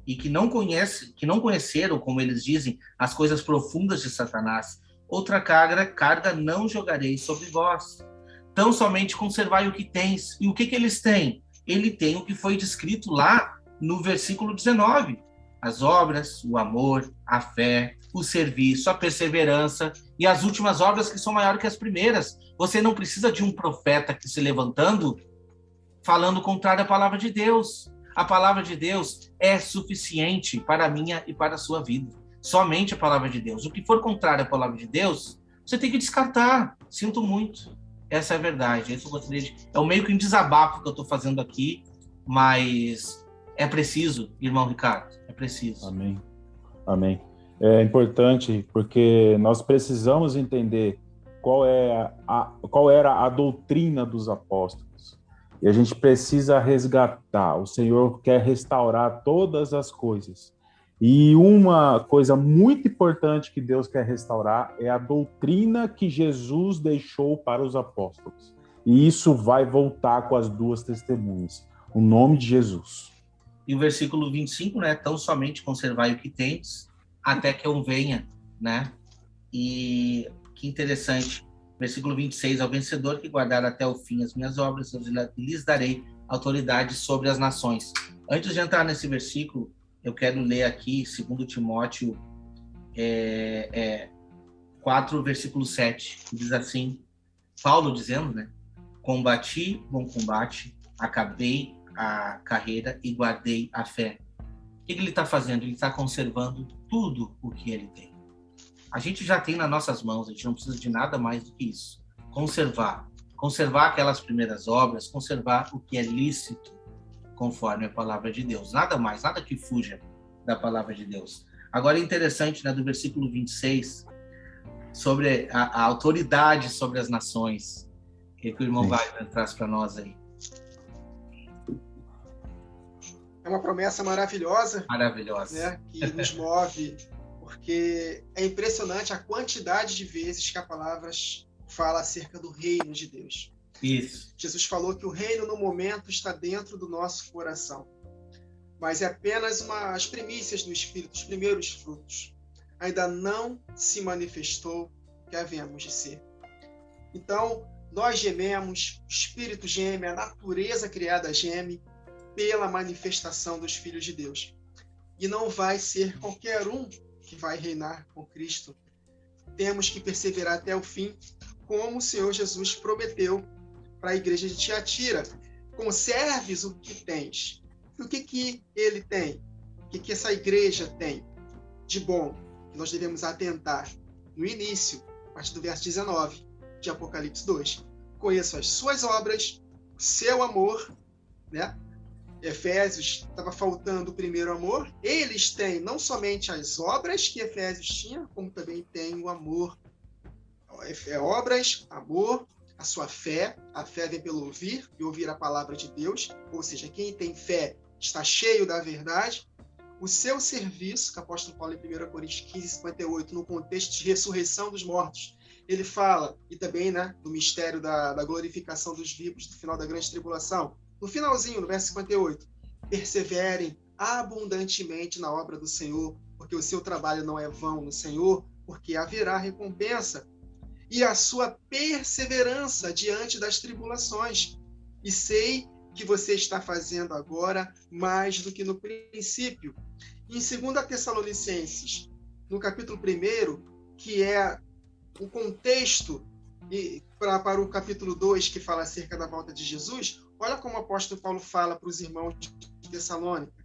e que não conheceram, como eles dizem, as coisas profundas de Satanás, outra carga não jogarei sobre vós. Tão somente conservai o que tens. E o que eles têm? Ele tem o que foi descrito lá no versículo 19. As obras, o amor, a fé, o serviço, a perseverança e as últimas obras que são maiores que as primeiras. Você não precisa de um profeta que se levantando falando contrário à palavra de Deus. A palavra de Deus é suficiente para a minha e para a sua vida. Somente a palavra de Deus. O que for contrário à palavra de Deus, você tem que descartar. Sinto muito. Essa é a verdade. É meio que um desabafo que eu estou fazendo aqui, mas é preciso, irmão Ricardo, é preciso. Amém. Amém. É importante porque nós precisamos entender qual era a doutrina dos apóstolos. E a gente precisa resgatar. O Senhor quer restaurar todas as coisas. E uma coisa muito importante que Deus quer restaurar é a doutrina que Jesus deixou para os apóstolos. E isso vai voltar com as 2 testemunhas. O nome de Jesus. E o versículo 25, né? Tão somente conservai o que tendes, até que eu venha, né? E que interessante. Versículo 26, ao vencedor que guardar até o fim as minhas obras, eu lhes darei autoridade sobre as nações. Antes de entrar nesse versículo, eu quero ler aqui, 2 Timóteo 4, versículo 7, que diz assim, Paulo dizendo, né? Combati bom combate, acabei a carreira e guardei a fé. O que ele está fazendo? Ele está conservando tudo o que ele tem. A gente já tem nas nossas mãos, a gente não precisa de nada mais do que isso. Conservar aquelas primeiras obras, conservar o que é lícito, conforme a palavra de Deus. Nada mais, nada que fuja da palavra de Deus. Agora é interessante, né, do versículo 26, sobre a autoridade sobre as nações. O que o irmão Wagner traz para nós aí? É uma promessa maravilhosa. Maravilhosa. Né, que nos move, porque é impressionante a quantidade de vezes que a palavra fala acerca do reino de Deus. Isso. Jesus falou que o reino, no momento, está dentro do nosso coração. Mas é apenas as primícias do Espírito, os primeiros frutos. Ainda não se manifestou o que havemos de ser. Então, nós gememos, o Espírito geme, a natureza criada geme pela manifestação dos filhos de Deus. E não vai ser qualquer um que vai reinar com Cristo. Temos que perseverar até o fim, como o Senhor Jesus prometeu para a igreja de Tiatira: conserves o que tens. E o que ele tem? O que essa igreja tem de bom que nós devemos atentar? No início, a partir do verso 19 de Apocalipse 2. Conheço as suas obras, o seu amor, né? Efésios estava faltando o primeiro amor. Eles têm não somente as obras que Efésios tinha, como também tem o amor. Obras, amor, a sua fé. A fé vem pelo ouvir, e ouvir a palavra de Deus. Ou seja, quem tem fé está cheio da verdade. O seu serviço, que o apóstolo Paulo em 1 Coríntios 15, 58, no contexto de ressurreição dos mortos, ele fala, e também, né, do mistério da glorificação dos vivos, do final da grande tribulação. No finalzinho, no verso 58, perseverem abundantemente na obra do Senhor, porque o seu trabalho não é vão no Senhor, porque haverá recompensa. E a sua perseverança diante das tribulações. E sei que você está fazendo agora mais do que no princípio. Em 2 Tessalonicenses, no capítulo 1, que é o contexto para o capítulo 2, que fala acerca da volta de Jesus, olha como o apóstolo Paulo fala para os irmãos de Tessalônica.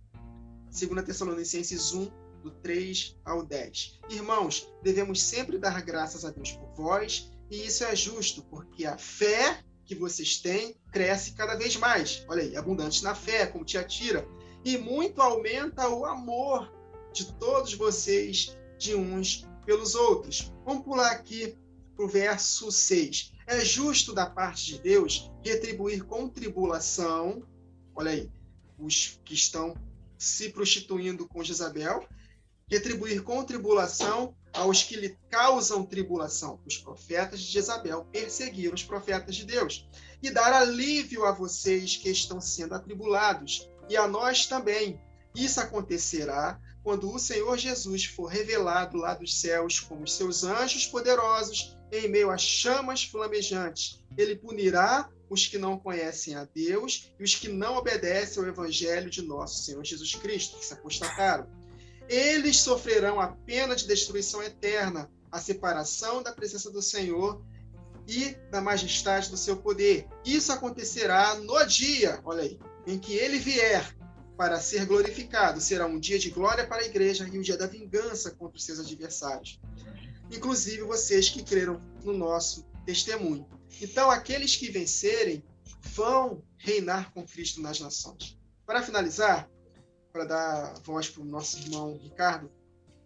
2 Tessalonicenses 1, do 3 ao 10. Irmãos, devemos sempre dar graças a Deus por vós, e isso é justo, porque a fé que vocês têm cresce cada vez mais. Olha aí, abundante na fé, como Tiatira, e muito aumenta o amor de todos vocês, de uns pelos outros. Vamos pular aqui para o verso 6. É justo da parte de Deus retribuir com tribulação, olha aí, os que estão se prostituindo com Jezabel, retribuir com tribulação aos que lhe causam tribulação. Os profetas de Jezabel perseguiram os profetas de Deus. E dar alívio a vocês que estão sendo atribulados, e a nós também. Isso acontecerá quando o Senhor Jesus for revelado lá dos céus como os seus anjos poderosos em meio a chamas flamejantes. Ele punirá os que não conhecem a Deus e os que não obedecem ao evangelho de nosso Senhor Jesus Cristo, que se apostataram. Eles sofrerão a pena de destruição eterna, a separação da presença do Senhor e da majestade do seu poder. Isso acontecerá no dia, olha aí, em que ele vier para ser glorificado. Será um dia de glória para a igreja e um dia da vingança contra os seus adversários. Inclusive vocês que creram no nosso testemunho. Então, aqueles que vencerem vão reinar com Cristo nas nações. Para finalizar, para dar voz para o nosso irmão Ricardo,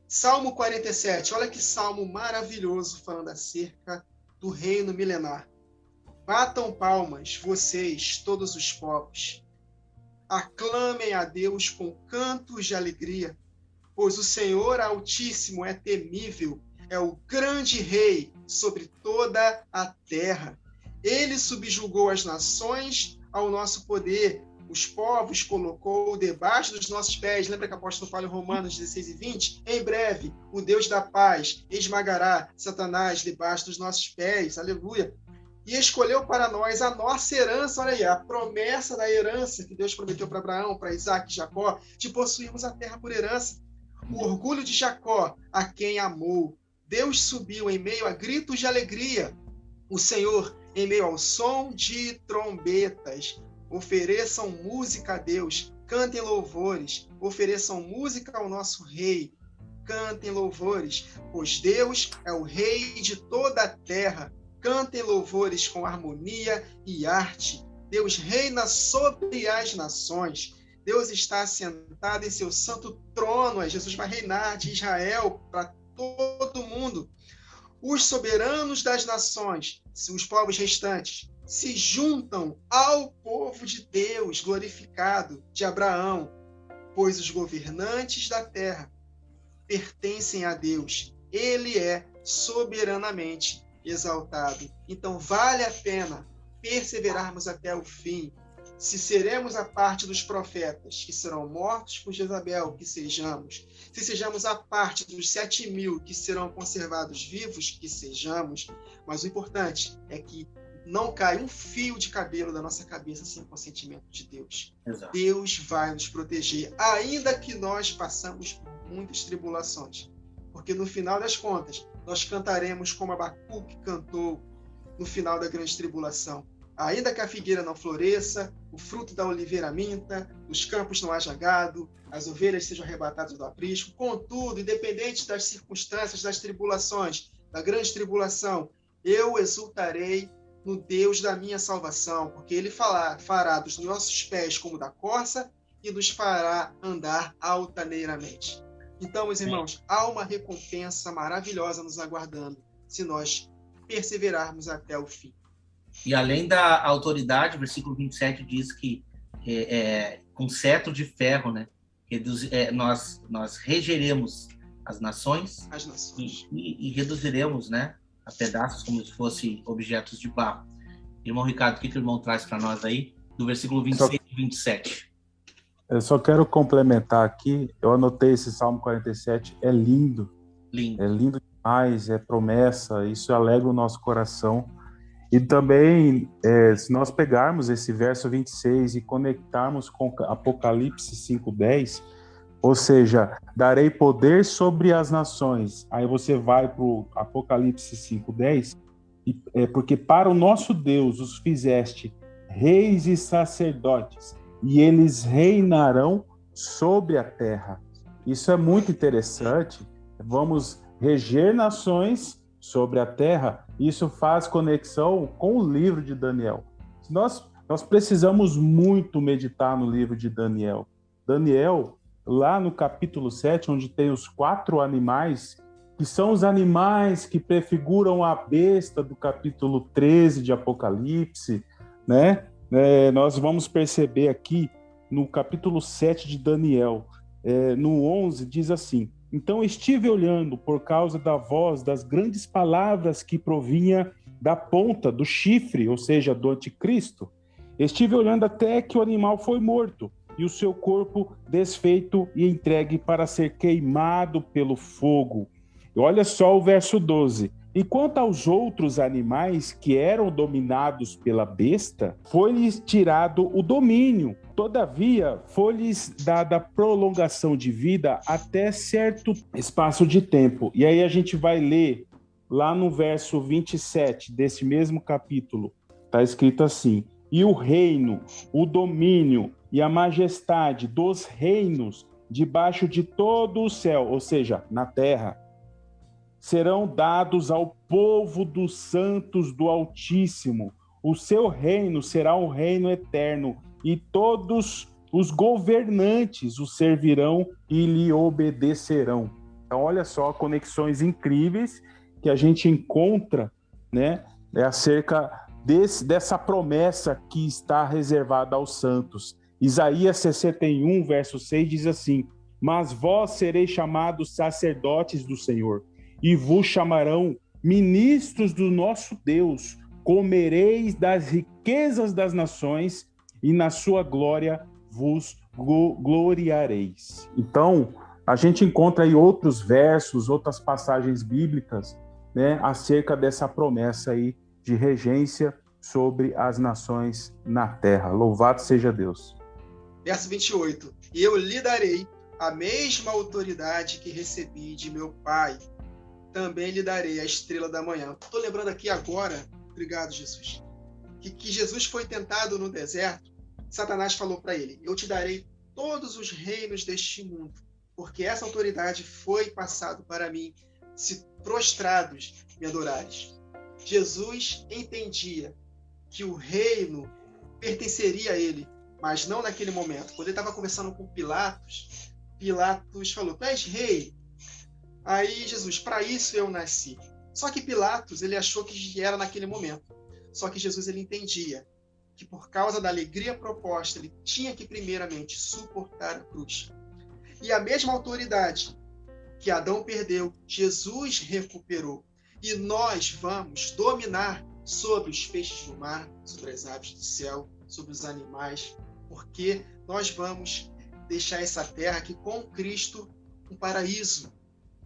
Salmo 47, olha que salmo maravilhoso falando acerca do reino milenar. Batam palmas, vocês, todos os povos. Aclamem a Deus com cantos de alegria, pois o Senhor Altíssimo é temível, é o grande rei sobre toda a terra. Ele subjugou as nações ao nosso poder, os povos colocou debaixo dos nossos pés. Lembra que o apóstolo fala em Romanos 16 e 20? Em breve, o Deus da paz esmagará Satanás debaixo dos nossos pés. Aleluia. E escolheu para nós a nossa herança, olha aí, a promessa da herança que Deus prometeu para Abraão, para Isaac e Jacó, de possuirmos a terra por herança. O orgulho de Jacó, a quem amou. Deus subiu em meio a gritos de alegria. O Senhor, em meio ao som de trombetas. Ofereçam música a Deus, cantem louvores. Ofereçam música ao nosso Rei, cantem louvores, pois Deus é o Rei de toda a terra. Cantem louvores com harmonia e arte. Deus reina sobre as nações. Deus está assentado em seu santo trono. Jesus vai reinar de Israel para todo mundo. Os soberanos das nações, os povos restantes, se juntam ao povo de Deus glorificado, de Abraão, pois os governantes da terra pertencem a Deus. Ele é soberanamente exaltado. Então vale a pena perseverarmos até o fim. Se seremos a parte dos profetas que serão mortos por Jezabel, que sejamos. Se sejamos a parte dos 7.000 que serão conservados vivos, que sejamos. Mas o importante é que não cai um fio de cabelo da nossa cabeça sem o consentimento de Deus. Exato. Deus vai nos proteger, ainda que nós passamos por muitas tribulações. Porque no final das contas, nós cantaremos como Abacuque cantou no final da grande tribulação. Ainda que a figueira não floresça, o fruto da oliveira minta, nos campos não haja gado, as ovelhas sejam arrebatadas do aprisco. Contudo, independente das circunstâncias, das tribulações, da grande tribulação, eu exultarei no Deus da minha salvação, porque Ele fará dos nossos pés como da corça e nos fará andar altaneiramente. Então, meus irmãos, há uma recompensa maravilhosa nos aguardando, se nós perseverarmos até o fim. E além da autoridade, o versículo 27 diz que com cetro de ferro, né, nós regeremos as nações, e reduziremos, né, a pedaços como se fossem objetos de barro. Irmão Ricardo, o que o irmão traz para nós aí, do versículo 26 e 27? Eu só quero complementar aqui, eu anotei esse Salmo 47, é lindo. Lindo. É lindo demais, é promessa, isso alegra o nosso coração. E também, se nós pegarmos esse verso 26 e conectarmos com Apocalipse 5:10, ou seja, darei poder sobre as nações. Aí você vai para o Apocalipse 5:10, porque para o nosso Deus os fizeste reis e sacerdotes, e eles reinarão sobre a terra. Isso é muito interessante. Vamos reger nações sobre a terra. Isso faz conexão com o livro de Daniel. Nós precisamos muito meditar no livro de Daniel. Daniel, lá no capítulo 7, onde tem os 4 animais, que são os animais que prefiguram a besta do capítulo 13 de Apocalipse, né? Nós vamos perceber aqui no capítulo 7 de Daniel, no 11, diz assim: então estive olhando por causa da voz das grandes palavras que provinha da ponta do chifre, ou seja, do anticristo. Estive olhando até que o animal foi morto e o seu corpo desfeito e entregue para ser queimado pelo fogo. E olha só o verso 12. E quanto aos outros animais que eram dominados pela besta, foi-lhes tirado o domínio. Todavia, foi-lhes dada prolongação de vida até certo espaço de tempo. E aí a gente vai ler lá no verso 27 desse mesmo capítulo. Está escrito assim: e o reino, o domínio e a majestade dos reinos debaixo de todo o céu, ou seja, na terra, serão dados ao povo dos santos do Altíssimo. O seu reino será um reino eterno, e todos os governantes o servirão e lhe obedecerão. Então, olha só, conexões incríveis que a gente encontra, né, acerca dessa promessa que está reservada aos santos. Isaías 61, verso 6, diz assim: mas vós sereis chamados sacerdotes do Senhor, e vos chamarão ministros do nosso Deus. Comereis das riquezas das nações, e na sua glória vos gloriareis. Então, a gente encontra aí outros versos, outras passagens bíblicas, né, acerca dessa promessa aí de regência sobre as nações na terra. Louvado seja Deus. Verso 28. E eu lhe darei a mesma autoridade que recebi de meu Pai. Também lhe darei a estrela da manhã. Estou lembrando aqui agora, obrigado, Jesus, que Jesus foi tentado no deserto. Satanás falou para ele: eu te darei todos os reinos deste mundo, porque essa autoridade foi passada para mim, se prostrados me adorares. Jesus entendia que o reino pertenceria a ele, mas não naquele momento. Quando ele estava conversando com Pilatos, Pilatos falou: tu és rei? Aí Jesus: para isso eu nasci. Só que Pilatos, ele achou que era naquele momento. Só que Jesus, ele entendia que por causa da alegria proposta, ele tinha que primeiramente suportar a cruz. E a mesma autoridade que Adão perdeu, Jesus recuperou. E nós vamos dominar sobre os peixes do mar, sobre as aves do céu, sobre os animais, porque nós vamos deixar essa terra aqui com Cristo um paraíso.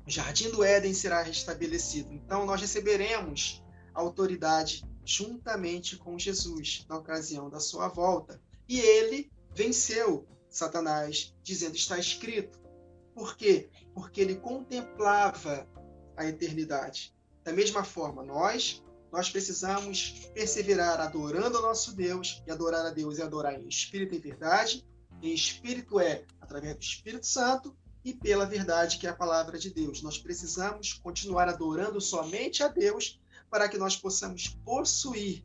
O jardim do Éden será restabelecido. Então nós receberemos a autoridade juntamente com Jesus na ocasião da sua volta. E ele venceu Satanás, dizendo: está escrito. Por quê? Porque ele contemplava a eternidade. Da mesma forma, nós nós precisamos perseverar adorando ao nosso Deus, e adorar a Deus é adorar em espírito e verdade. Em espírito é através do Espírito Santo e pela verdade, que é a palavra de Deus. Nós precisamos continuar adorando somente a Deus para que nós possamos possuir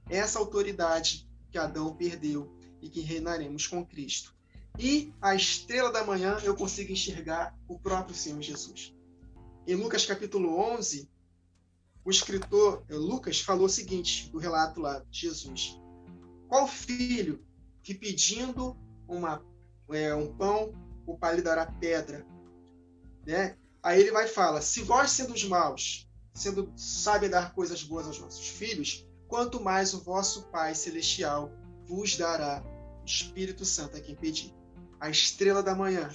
essa autoridade que Adão perdeu e que reinaremos com Cristo. E a estrela da manhã eu consigo enxergar o próprio Senhor Jesus. Em Lucas capítulo 11, o escritor Lucas falou o seguinte, do relato lá de Jesus. Qual filho que pedindo um pão, o pai lhe dará pedra? Né? Aí ele vai e fala, se vós sendo os maus, sabem dar coisas boas aos nossos filhos, quanto mais o vosso Pai Celestial vos dará o Espírito Santo a quem pedir. A estrela da manhã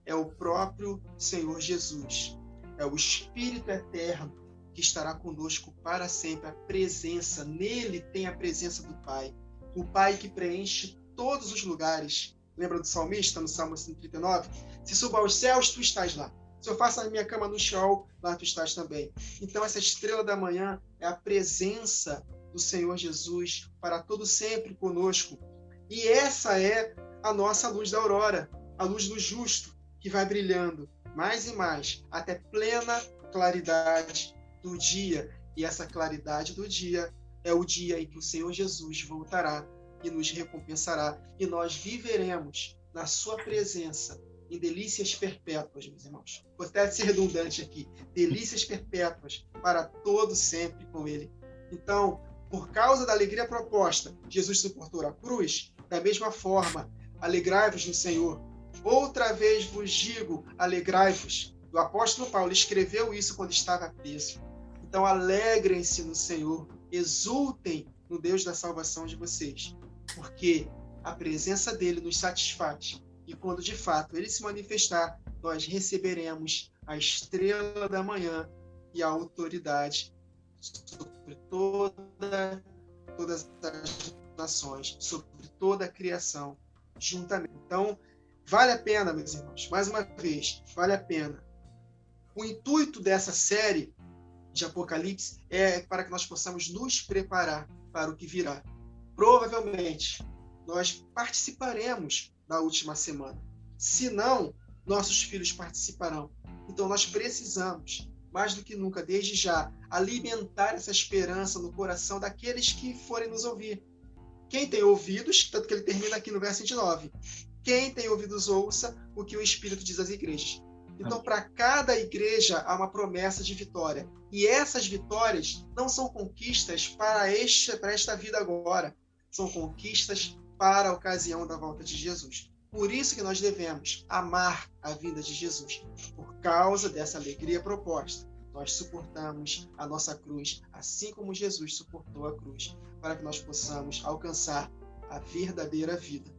é o próprio Senhor Jesus. É o Espírito eterno que estará conosco para sempre. A presença, nele tem a presença do Pai. O Pai que preenche todos os lugares. Lembra do salmista, no Salmo 139? Se suba aos céus, tu estás lá. Se eu faço a minha cama no Sheol, lá tu estás também. Então, essa estrela da manhã é a presença do Senhor Jesus para todo sempre conosco. E essa é a nossa luz da aurora, a luz do justo, que vai brilhando mais e mais, até plena claridade do dia. E essa claridade do dia é o dia em que o Senhor Jesus voltará e nos recompensará. E nós viveremos na sua presença, em delícias perpétuas, meus irmãos. Vou até ser redundante aqui. Delícias perpétuas para todo sempre com ele. Então, por causa da alegria proposta, Jesus suportou a cruz. Da mesma forma, alegrai-vos no Senhor. Outra vez vos digo, alegrai-vos. O apóstolo Paulo escreveu isso quando estava preso. Então, alegrem-se no Senhor. Exultem no Deus da salvação de vocês. Porque a presença dele nos satisfaz. E quando de fato ele se manifestar, nós receberemos a estrela da manhã e a autoridade sobre todas as nações, sobre toda a criação, juntamente. Então, vale a pena, meus irmãos, mais uma vez, vale a pena. O intuito dessa série de Apocalipse é para que nós possamos nos preparar para o que virá. Provavelmente, nós participaremos da última semana. Se não, nossos filhos participarão. Então, nós precisamos, mais do que nunca, desde já, alimentar essa esperança no coração daqueles que forem nos ouvir. Quem tem ouvidos, tanto que ele termina aqui no verso 29, quem tem ouvidos, ouça o que o Espírito diz às igrejas. Então, para cada igreja, há uma promessa de vitória. E essas vitórias não são conquistas para esta vida agora. São conquistas para a ocasião da volta de Jesus. Por isso que nós devemos amar a vinda de Jesus. Por causa dessa alegria proposta, nós suportamos a nossa cruz, assim como Jesus suportou a cruz, para que nós possamos alcançar a verdadeira vida.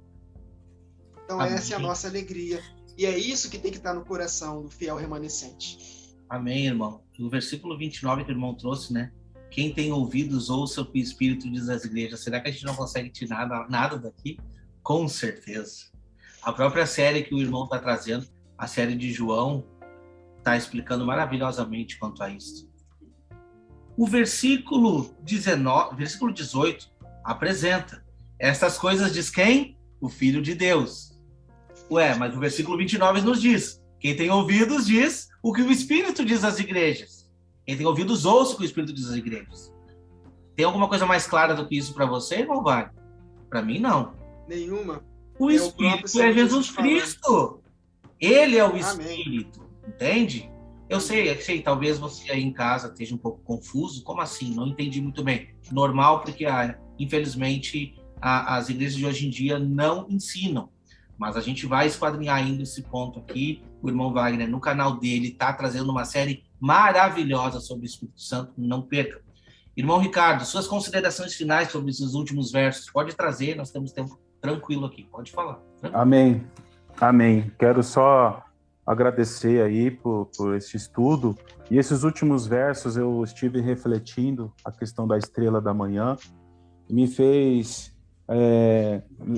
Então, amém. Essa é a nossa alegria. E é isso que tem que estar no coração do fiel remanescente. Amém, irmão. O versículo 29 que o irmão trouxe, né? Quem tem ouvidos, ouça o que o Espírito diz às igrejas. Será que a gente não consegue tirar nada daqui? Com certeza. A própria série que o irmão está trazendo, a série de João, está explicando maravilhosamente quanto a isso. O versículo 18 apresenta. Estas coisas diz quem? O Filho de Deus. Ué, mas o versículo 29 nos diz. Quem tem ouvidos diz o que o Espírito diz às igrejas. Quem tem ouvidos, ouça o que o Espírito diz às igrejas. Tem alguma coisa mais clara do que isso para você, irmão Wagner? Para mim, não. Nenhuma. O Espírito é Jesus Cristo. Ele é o Espírito. Entende? Eu sei, talvez você aí em casa esteja um pouco confuso. Como assim? Não entendi muito bem. Normal, porque, infelizmente, as igrejas de hoje em dia não ensinam. Mas a gente vai esquadrinhar ainda esse ponto aqui. O irmão Wagner, no canal dele, está trazendo uma série maravilhosa sobre o Espírito Santo. Não perca. Irmão Ricardo, suas considerações finais sobre esses últimos versos. Pode trazer, nós temos tempo tranquilo aqui. Pode falar. Amém. Amém. Quero só agradecer aí por esse estudo. E esses últimos versos eu estive refletindo a questão da estrela da manhã. Me fez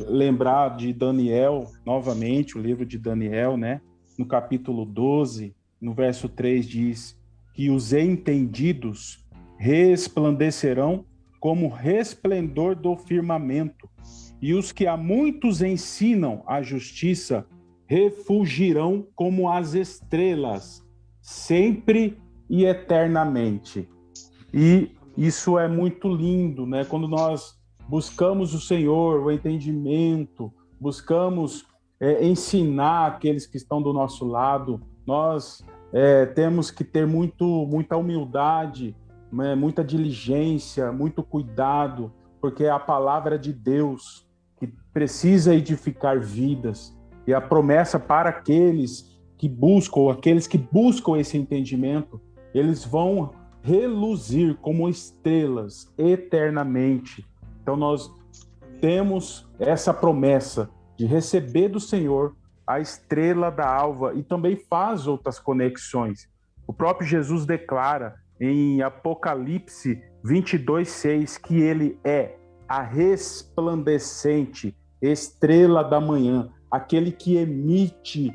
lembrar de Daniel, novamente, o livro de Daniel, né? No capítulo 12, no verso 3 diz que os entendidos resplandecerão como o resplendor do firmamento, e os que a muitos ensinam a justiça refulgirão como as estrelas, sempre e eternamente. E isso é muito lindo, né? Quando nós buscamos o Senhor, o entendimento, buscamos ensinar aqueles que estão do nosso lado, nós temos que ter muita humildade, né? Muita diligência, muito cuidado, porque é a palavra de Deus que precisa edificar vidas, e a promessa para aqueles que buscam esse entendimento, eles vão reluzir como estrelas eternamente. Então nós temos essa promessa de receber do Senhor a estrela da alva, e também faz outras conexões. O próprio Jesus declara em Apocalipse 22:6 que ele é a resplandecente estrela da manhã, aquele que emite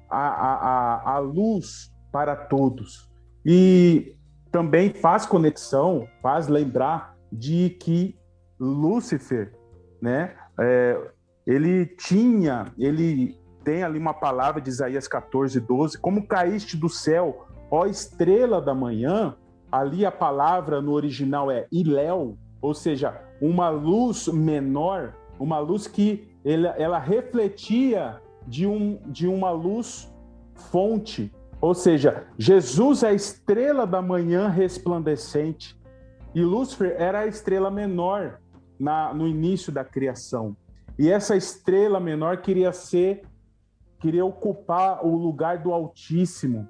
a luz para todos. E também faz conexão, faz lembrar de que Lúcifer, né, ele tem ali uma palavra de Isaías 14:12, como caíste do céu, ó estrela da manhã. Ali a palavra no original é Iléu, ou seja, uma luz menor, uma luz que ela refletia de uma luz fonte. Ou seja, Jesus é a estrela da manhã resplandecente, e Lúcifer era a estrela menor no início da criação. E essa estrela menor queria ocupar o lugar do Altíssimo,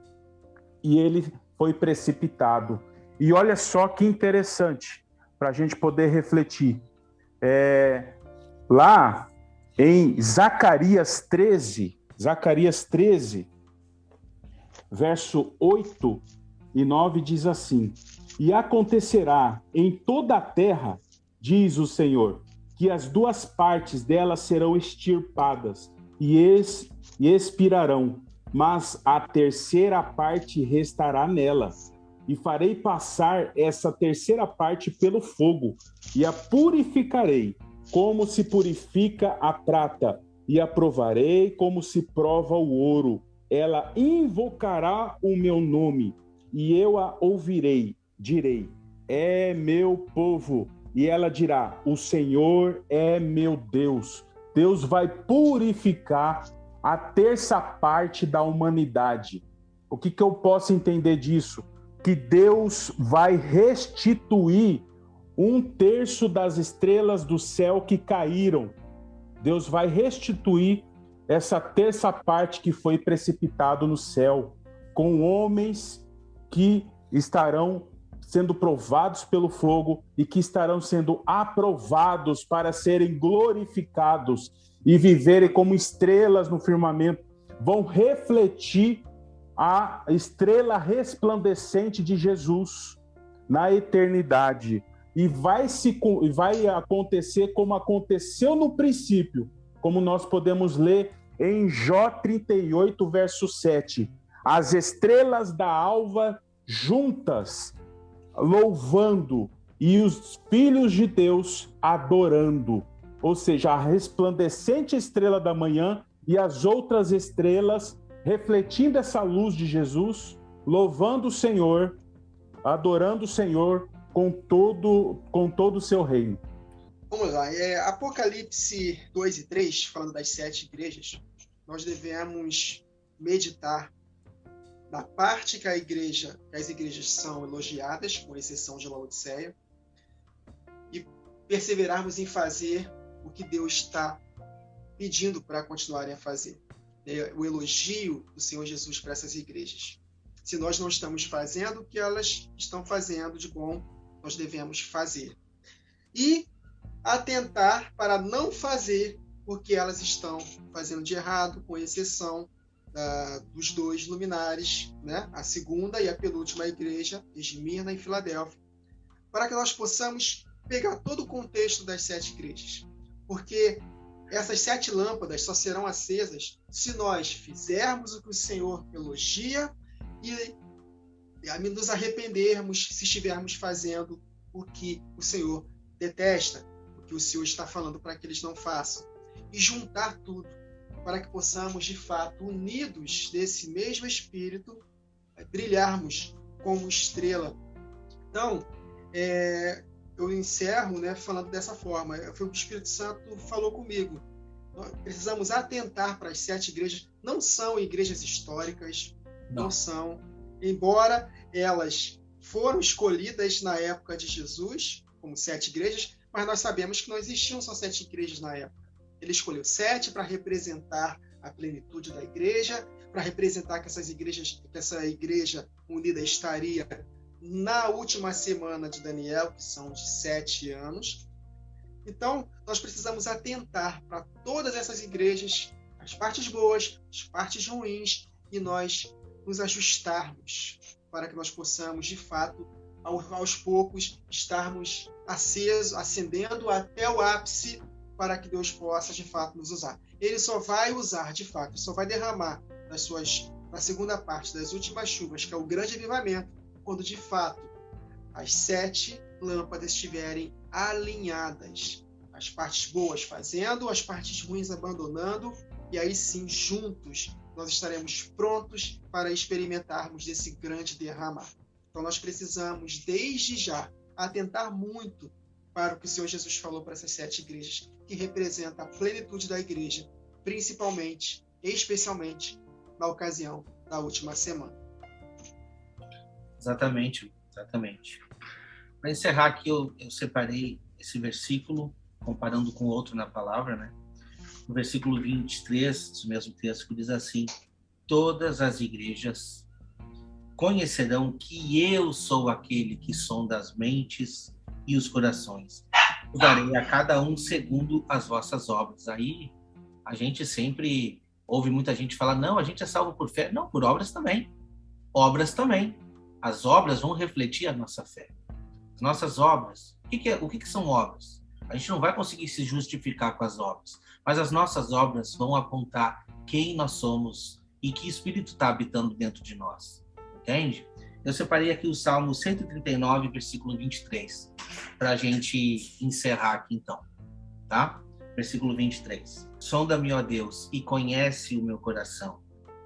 e ele foi precipitado. E olha só que interessante, para a gente poder refletir. Lá em Zacarias 13, verso 8 e 9 diz assim: e acontecerá em toda a terra, diz o Senhor, que as duas partes dela serão extirpadas e expirarão, mas a terceira parte restará nela. E farei passar essa terceira parte pelo fogo, e a purificarei, como se purifica a prata, e a provarei como se prova o ouro. Ela invocará o meu nome, e eu a ouvirei. Direi: é meu povo. E ela dirá: o Senhor é meu Deus. Deus vai purificar a terça parte da humanidade. O que eu posso entender disso? Que Deus vai restituir 1/3 das estrelas do céu que caíram. Deus vai restituir essa terça parte que foi precipitado no céu, com homens que estarão sendo provados pelo fogo e que estarão sendo aprovados para serem glorificados e viverem como estrelas no firmamento. Vão refletir a estrela resplandecente de Jesus na eternidade. E vai acontecer como aconteceu no princípio, como nós podemos ler em Jó 38, verso 7. As estrelas da alva juntas, louvando, e os filhos de Deus adorando. Ou seja, a resplandecente estrela da manhã e as outras estrelas refletindo essa luz de Jesus, louvando o Senhor, adorando o Senhor com todo o seu reino. Vamos lá, Apocalipse 2 e 3, falando das 7 igrejas, nós devemos meditar na parte que as igrejas são elogiadas, com exceção de Laodiceia, e perseverarmos em fazer o que Deus está pedindo para continuarem a fazer. O elogio do Senhor Jesus para essas igrejas. Se nós não estamos fazendo o que elas estão fazendo de bom, nós devemos fazer. E atentar para não fazer o que elas estão fazendo de errado, com exceção dos 2 luminares, né? A segunda e a penúltima igreja, Esmirna e Filadélfia, para que nós possamos pegar todo o contexto das 7 igrejas. Porque essas 7 lâmpadas só serão acesas se nós fizermos o que o Senhor elogia e nos arrependermos se estivermos fazendo o que o Senhor detesta, o que o Senhor está falando para que eles não façam. E juntar tudo para que possamos, de fato, unidos desse mesmo Espírito, brilharmos como estrela. Então, eu encerro, né, falando dessa forma. Foi o que o Espírito Santo falou comigo. Nós precisamos atentar para as 7 igrejas. Não são igrejas históricas, não são. Embora elas foram escolhidas na época de Jesus, como 7 igrejas, mas nós sabemos que não existiam só 7 igrejas na época. Ele escolheu 7 para representar a plenitude da igreja, para representar que essa igreja unida estaria na última semana de Daniel, que são de 7 anos. Então, nós precisamos atentar para todas essas igrejas, as partes boas, as partes ruins, e nós nos ajustarmos para que nós possamos, de fato, aos poucos, estarmos acendendo até o ápice para que Deus possa, de fato, nos usar. Ele só vai usar, de fato, só vai derramar na segunda parte das últimas chuvas, que é o grande avivamento, quando, de fato, as 7 lâmpadas estiverem alinhadas. As partes boas fazendo, as partes ruins abandonando, e aí sim, juntos, nós estaremos prontos para experimentarmos desse grande derramar. Então, nós precisamos, desde já, atentar muito para o que o Senhor Jesus falou para essas 7 igrejas, que representa a plenitude da igreja, principalmente, especialmente, na ocasião da última semana. Exatamente. Para encerrar aqui, eu separei esse versículo, comparando com outro na palavra, né? No versículo 23, esse mesmo texto, que diz assim: todas as igrejas conhecerão que eu sou aquele que sonda as mentes e os corações. Eu darei a cada um segundo as vossas obras. Aí a gente sempre ouve muita gente falar: não, a gente é salvo por fé. Não, por obras também. Obras também. As obras vão refletir a nossa fé. As nossas obras. O que são obras? A gente não vai conseguir se justificar com as obras, mas as nossas obras vão apontar quem nós somos e que Espírito está habitando dentro de nós. Entende? Eu separei aqui o Salmo 139, versículo 23, para a gente encerrar aqui então. Tá? Versículo 23. Sonda-me, ó Deus, e conhece o meu coração.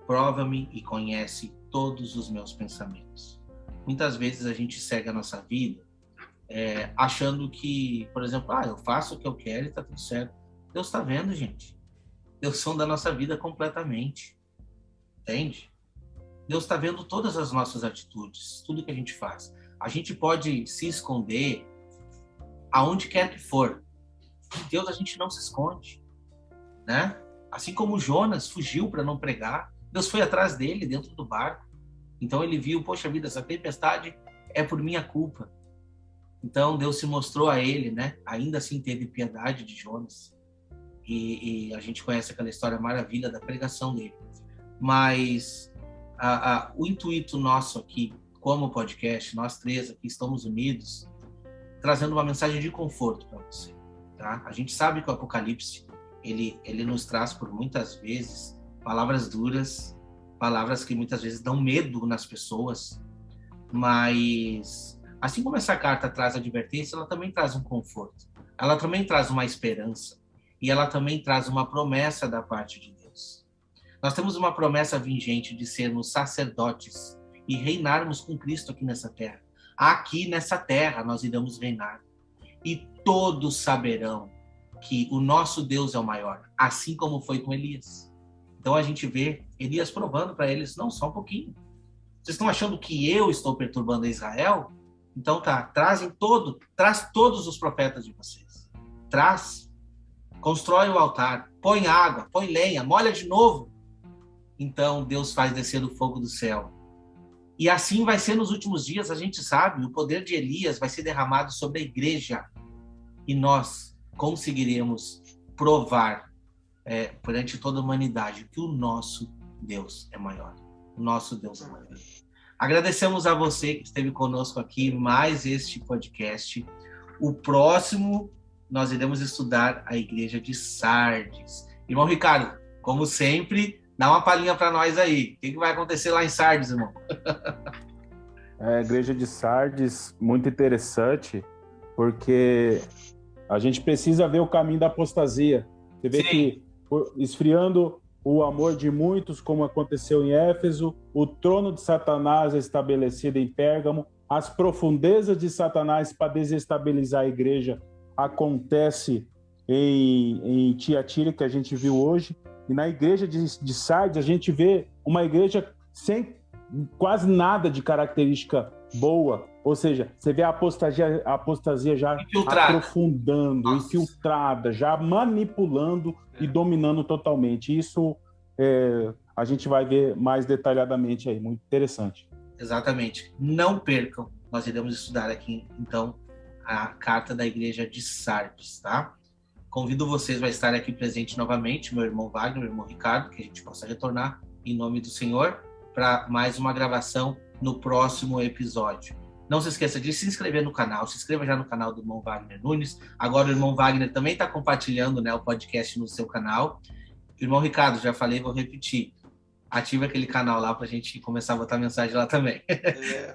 Prova-me e conhece todos os meus pensamentos. Muitas vezes a gente segue a nossa vida achando que, por exemplo, eu faço o que eu quero e está tudo certo. Deus está vendo, gente. Deus sonda a nossa vida completamente. Entende? Deus está vendo todas as nossas atitudes, tudo que a gente faz. A gente pode se esconder aonde quer que for. De Deus a gente não se esconde, né? Assim como Jonas fugiu para não pregar, Deus foi atrás dele dentro do barco. Então ele viu, poxa vida, essa tempestade é por minha culpa. Então Deus se mostrou a ele, né? Ainda assim teve piedade de Jonas. E a gente conhece aquela história maravilha da pregação dele. Mas o intuito nosso aqui, como podcast, nós 3 aqui estamos unidos, trazendo uma mensagem de conforto para você. Tá? A gente sabe que o Apocalipse, ele nos traz por muitas vezes palavras duras, palavras que muitas vezes dão medo nas pessoas, mas assim como essa carta traz advertência, ela também traz um conforto, ela também traz uma esperança, e ela também traz uma promessa da parte de Deus. Nós temos uma promessa vingente de sermos sacerdotes e reinarmos com Cristo aqui nessa terra. Aqui nessa terra nós iremos reinar. E todos saberão que o nosso Deus é o maior, assim como foi com Elias. Então a gente vê Elias provando para eles: não, só um pouquinho. Vocês estão achando que eu estou perturbando Israel? Então tá, traz todos os profetas de vocês. Constrói o altar, põe água, põe lenha, molha de novo. Então Deus faz descer o fogo do céu. E assim vai ser nos últimos dias, a gente sabe, o poder de Elias vai ser derramado sobre a igreja. E nós conseguiremos provar perante toda a humanidade que o nosso Deus é maior. O nosso Deus é maior. Agradecemos a você que esteve conosco aqui mais este podcast. O próximo, nós iremos estudar a igreja de Sardes. Irmão Ricardo, como sempre, dá uma palhinha para nós aí. O que vai acontecer lá em Sardes, irmão? A igreja de Sardes, muito interessante, porque a gente precisa ver o caminho da apostasia. Você vê que, esfriando o amor de muitos, como aconteceu em Éfeso, o trono de Satanás é estabelecido em Pérgamo, as profundezas de Satanás para desestabilizar a igreja acontece em Tiatira, que a gente viu hoje, e na igreja de Sardes a gente vê uma igreja sem quase nada de característica boa, ou seja, você vê a apostasia já aprofundando, infiltrada, já manipulando e dominando totalmente. Isso a gente vai ver mais detalhadamente aí, muito interessante. Exatamente. Não percam, nós iremos estudar aqui, então, a carta da igreja de Sardes, tá? Convido vocês a estar aqui presente novamente, meu irmão Wagner, meu irmão Ricardo, que a gente possa retornar em nome do Senhor para mais uma gravação no próximo episódio. Não se esqueça de se inscrever no canal, se inscreva já no canal do irmão Wagner Nunes. Agora o irmão Wagner também está compartilhando, né, o podcast no seu canal. Irmão Ricardo, já falei, vou repetir. Ativa aquele canal lá para a gente começar a botar mensagem lá também.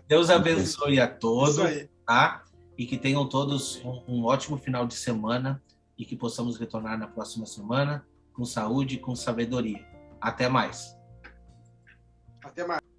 Deus abençoe a todos, tá? E que tenham todos um ótimo final de semana e que possamos retornar na próxima semana com saúde e com sabedoria. Até mais. Até mais.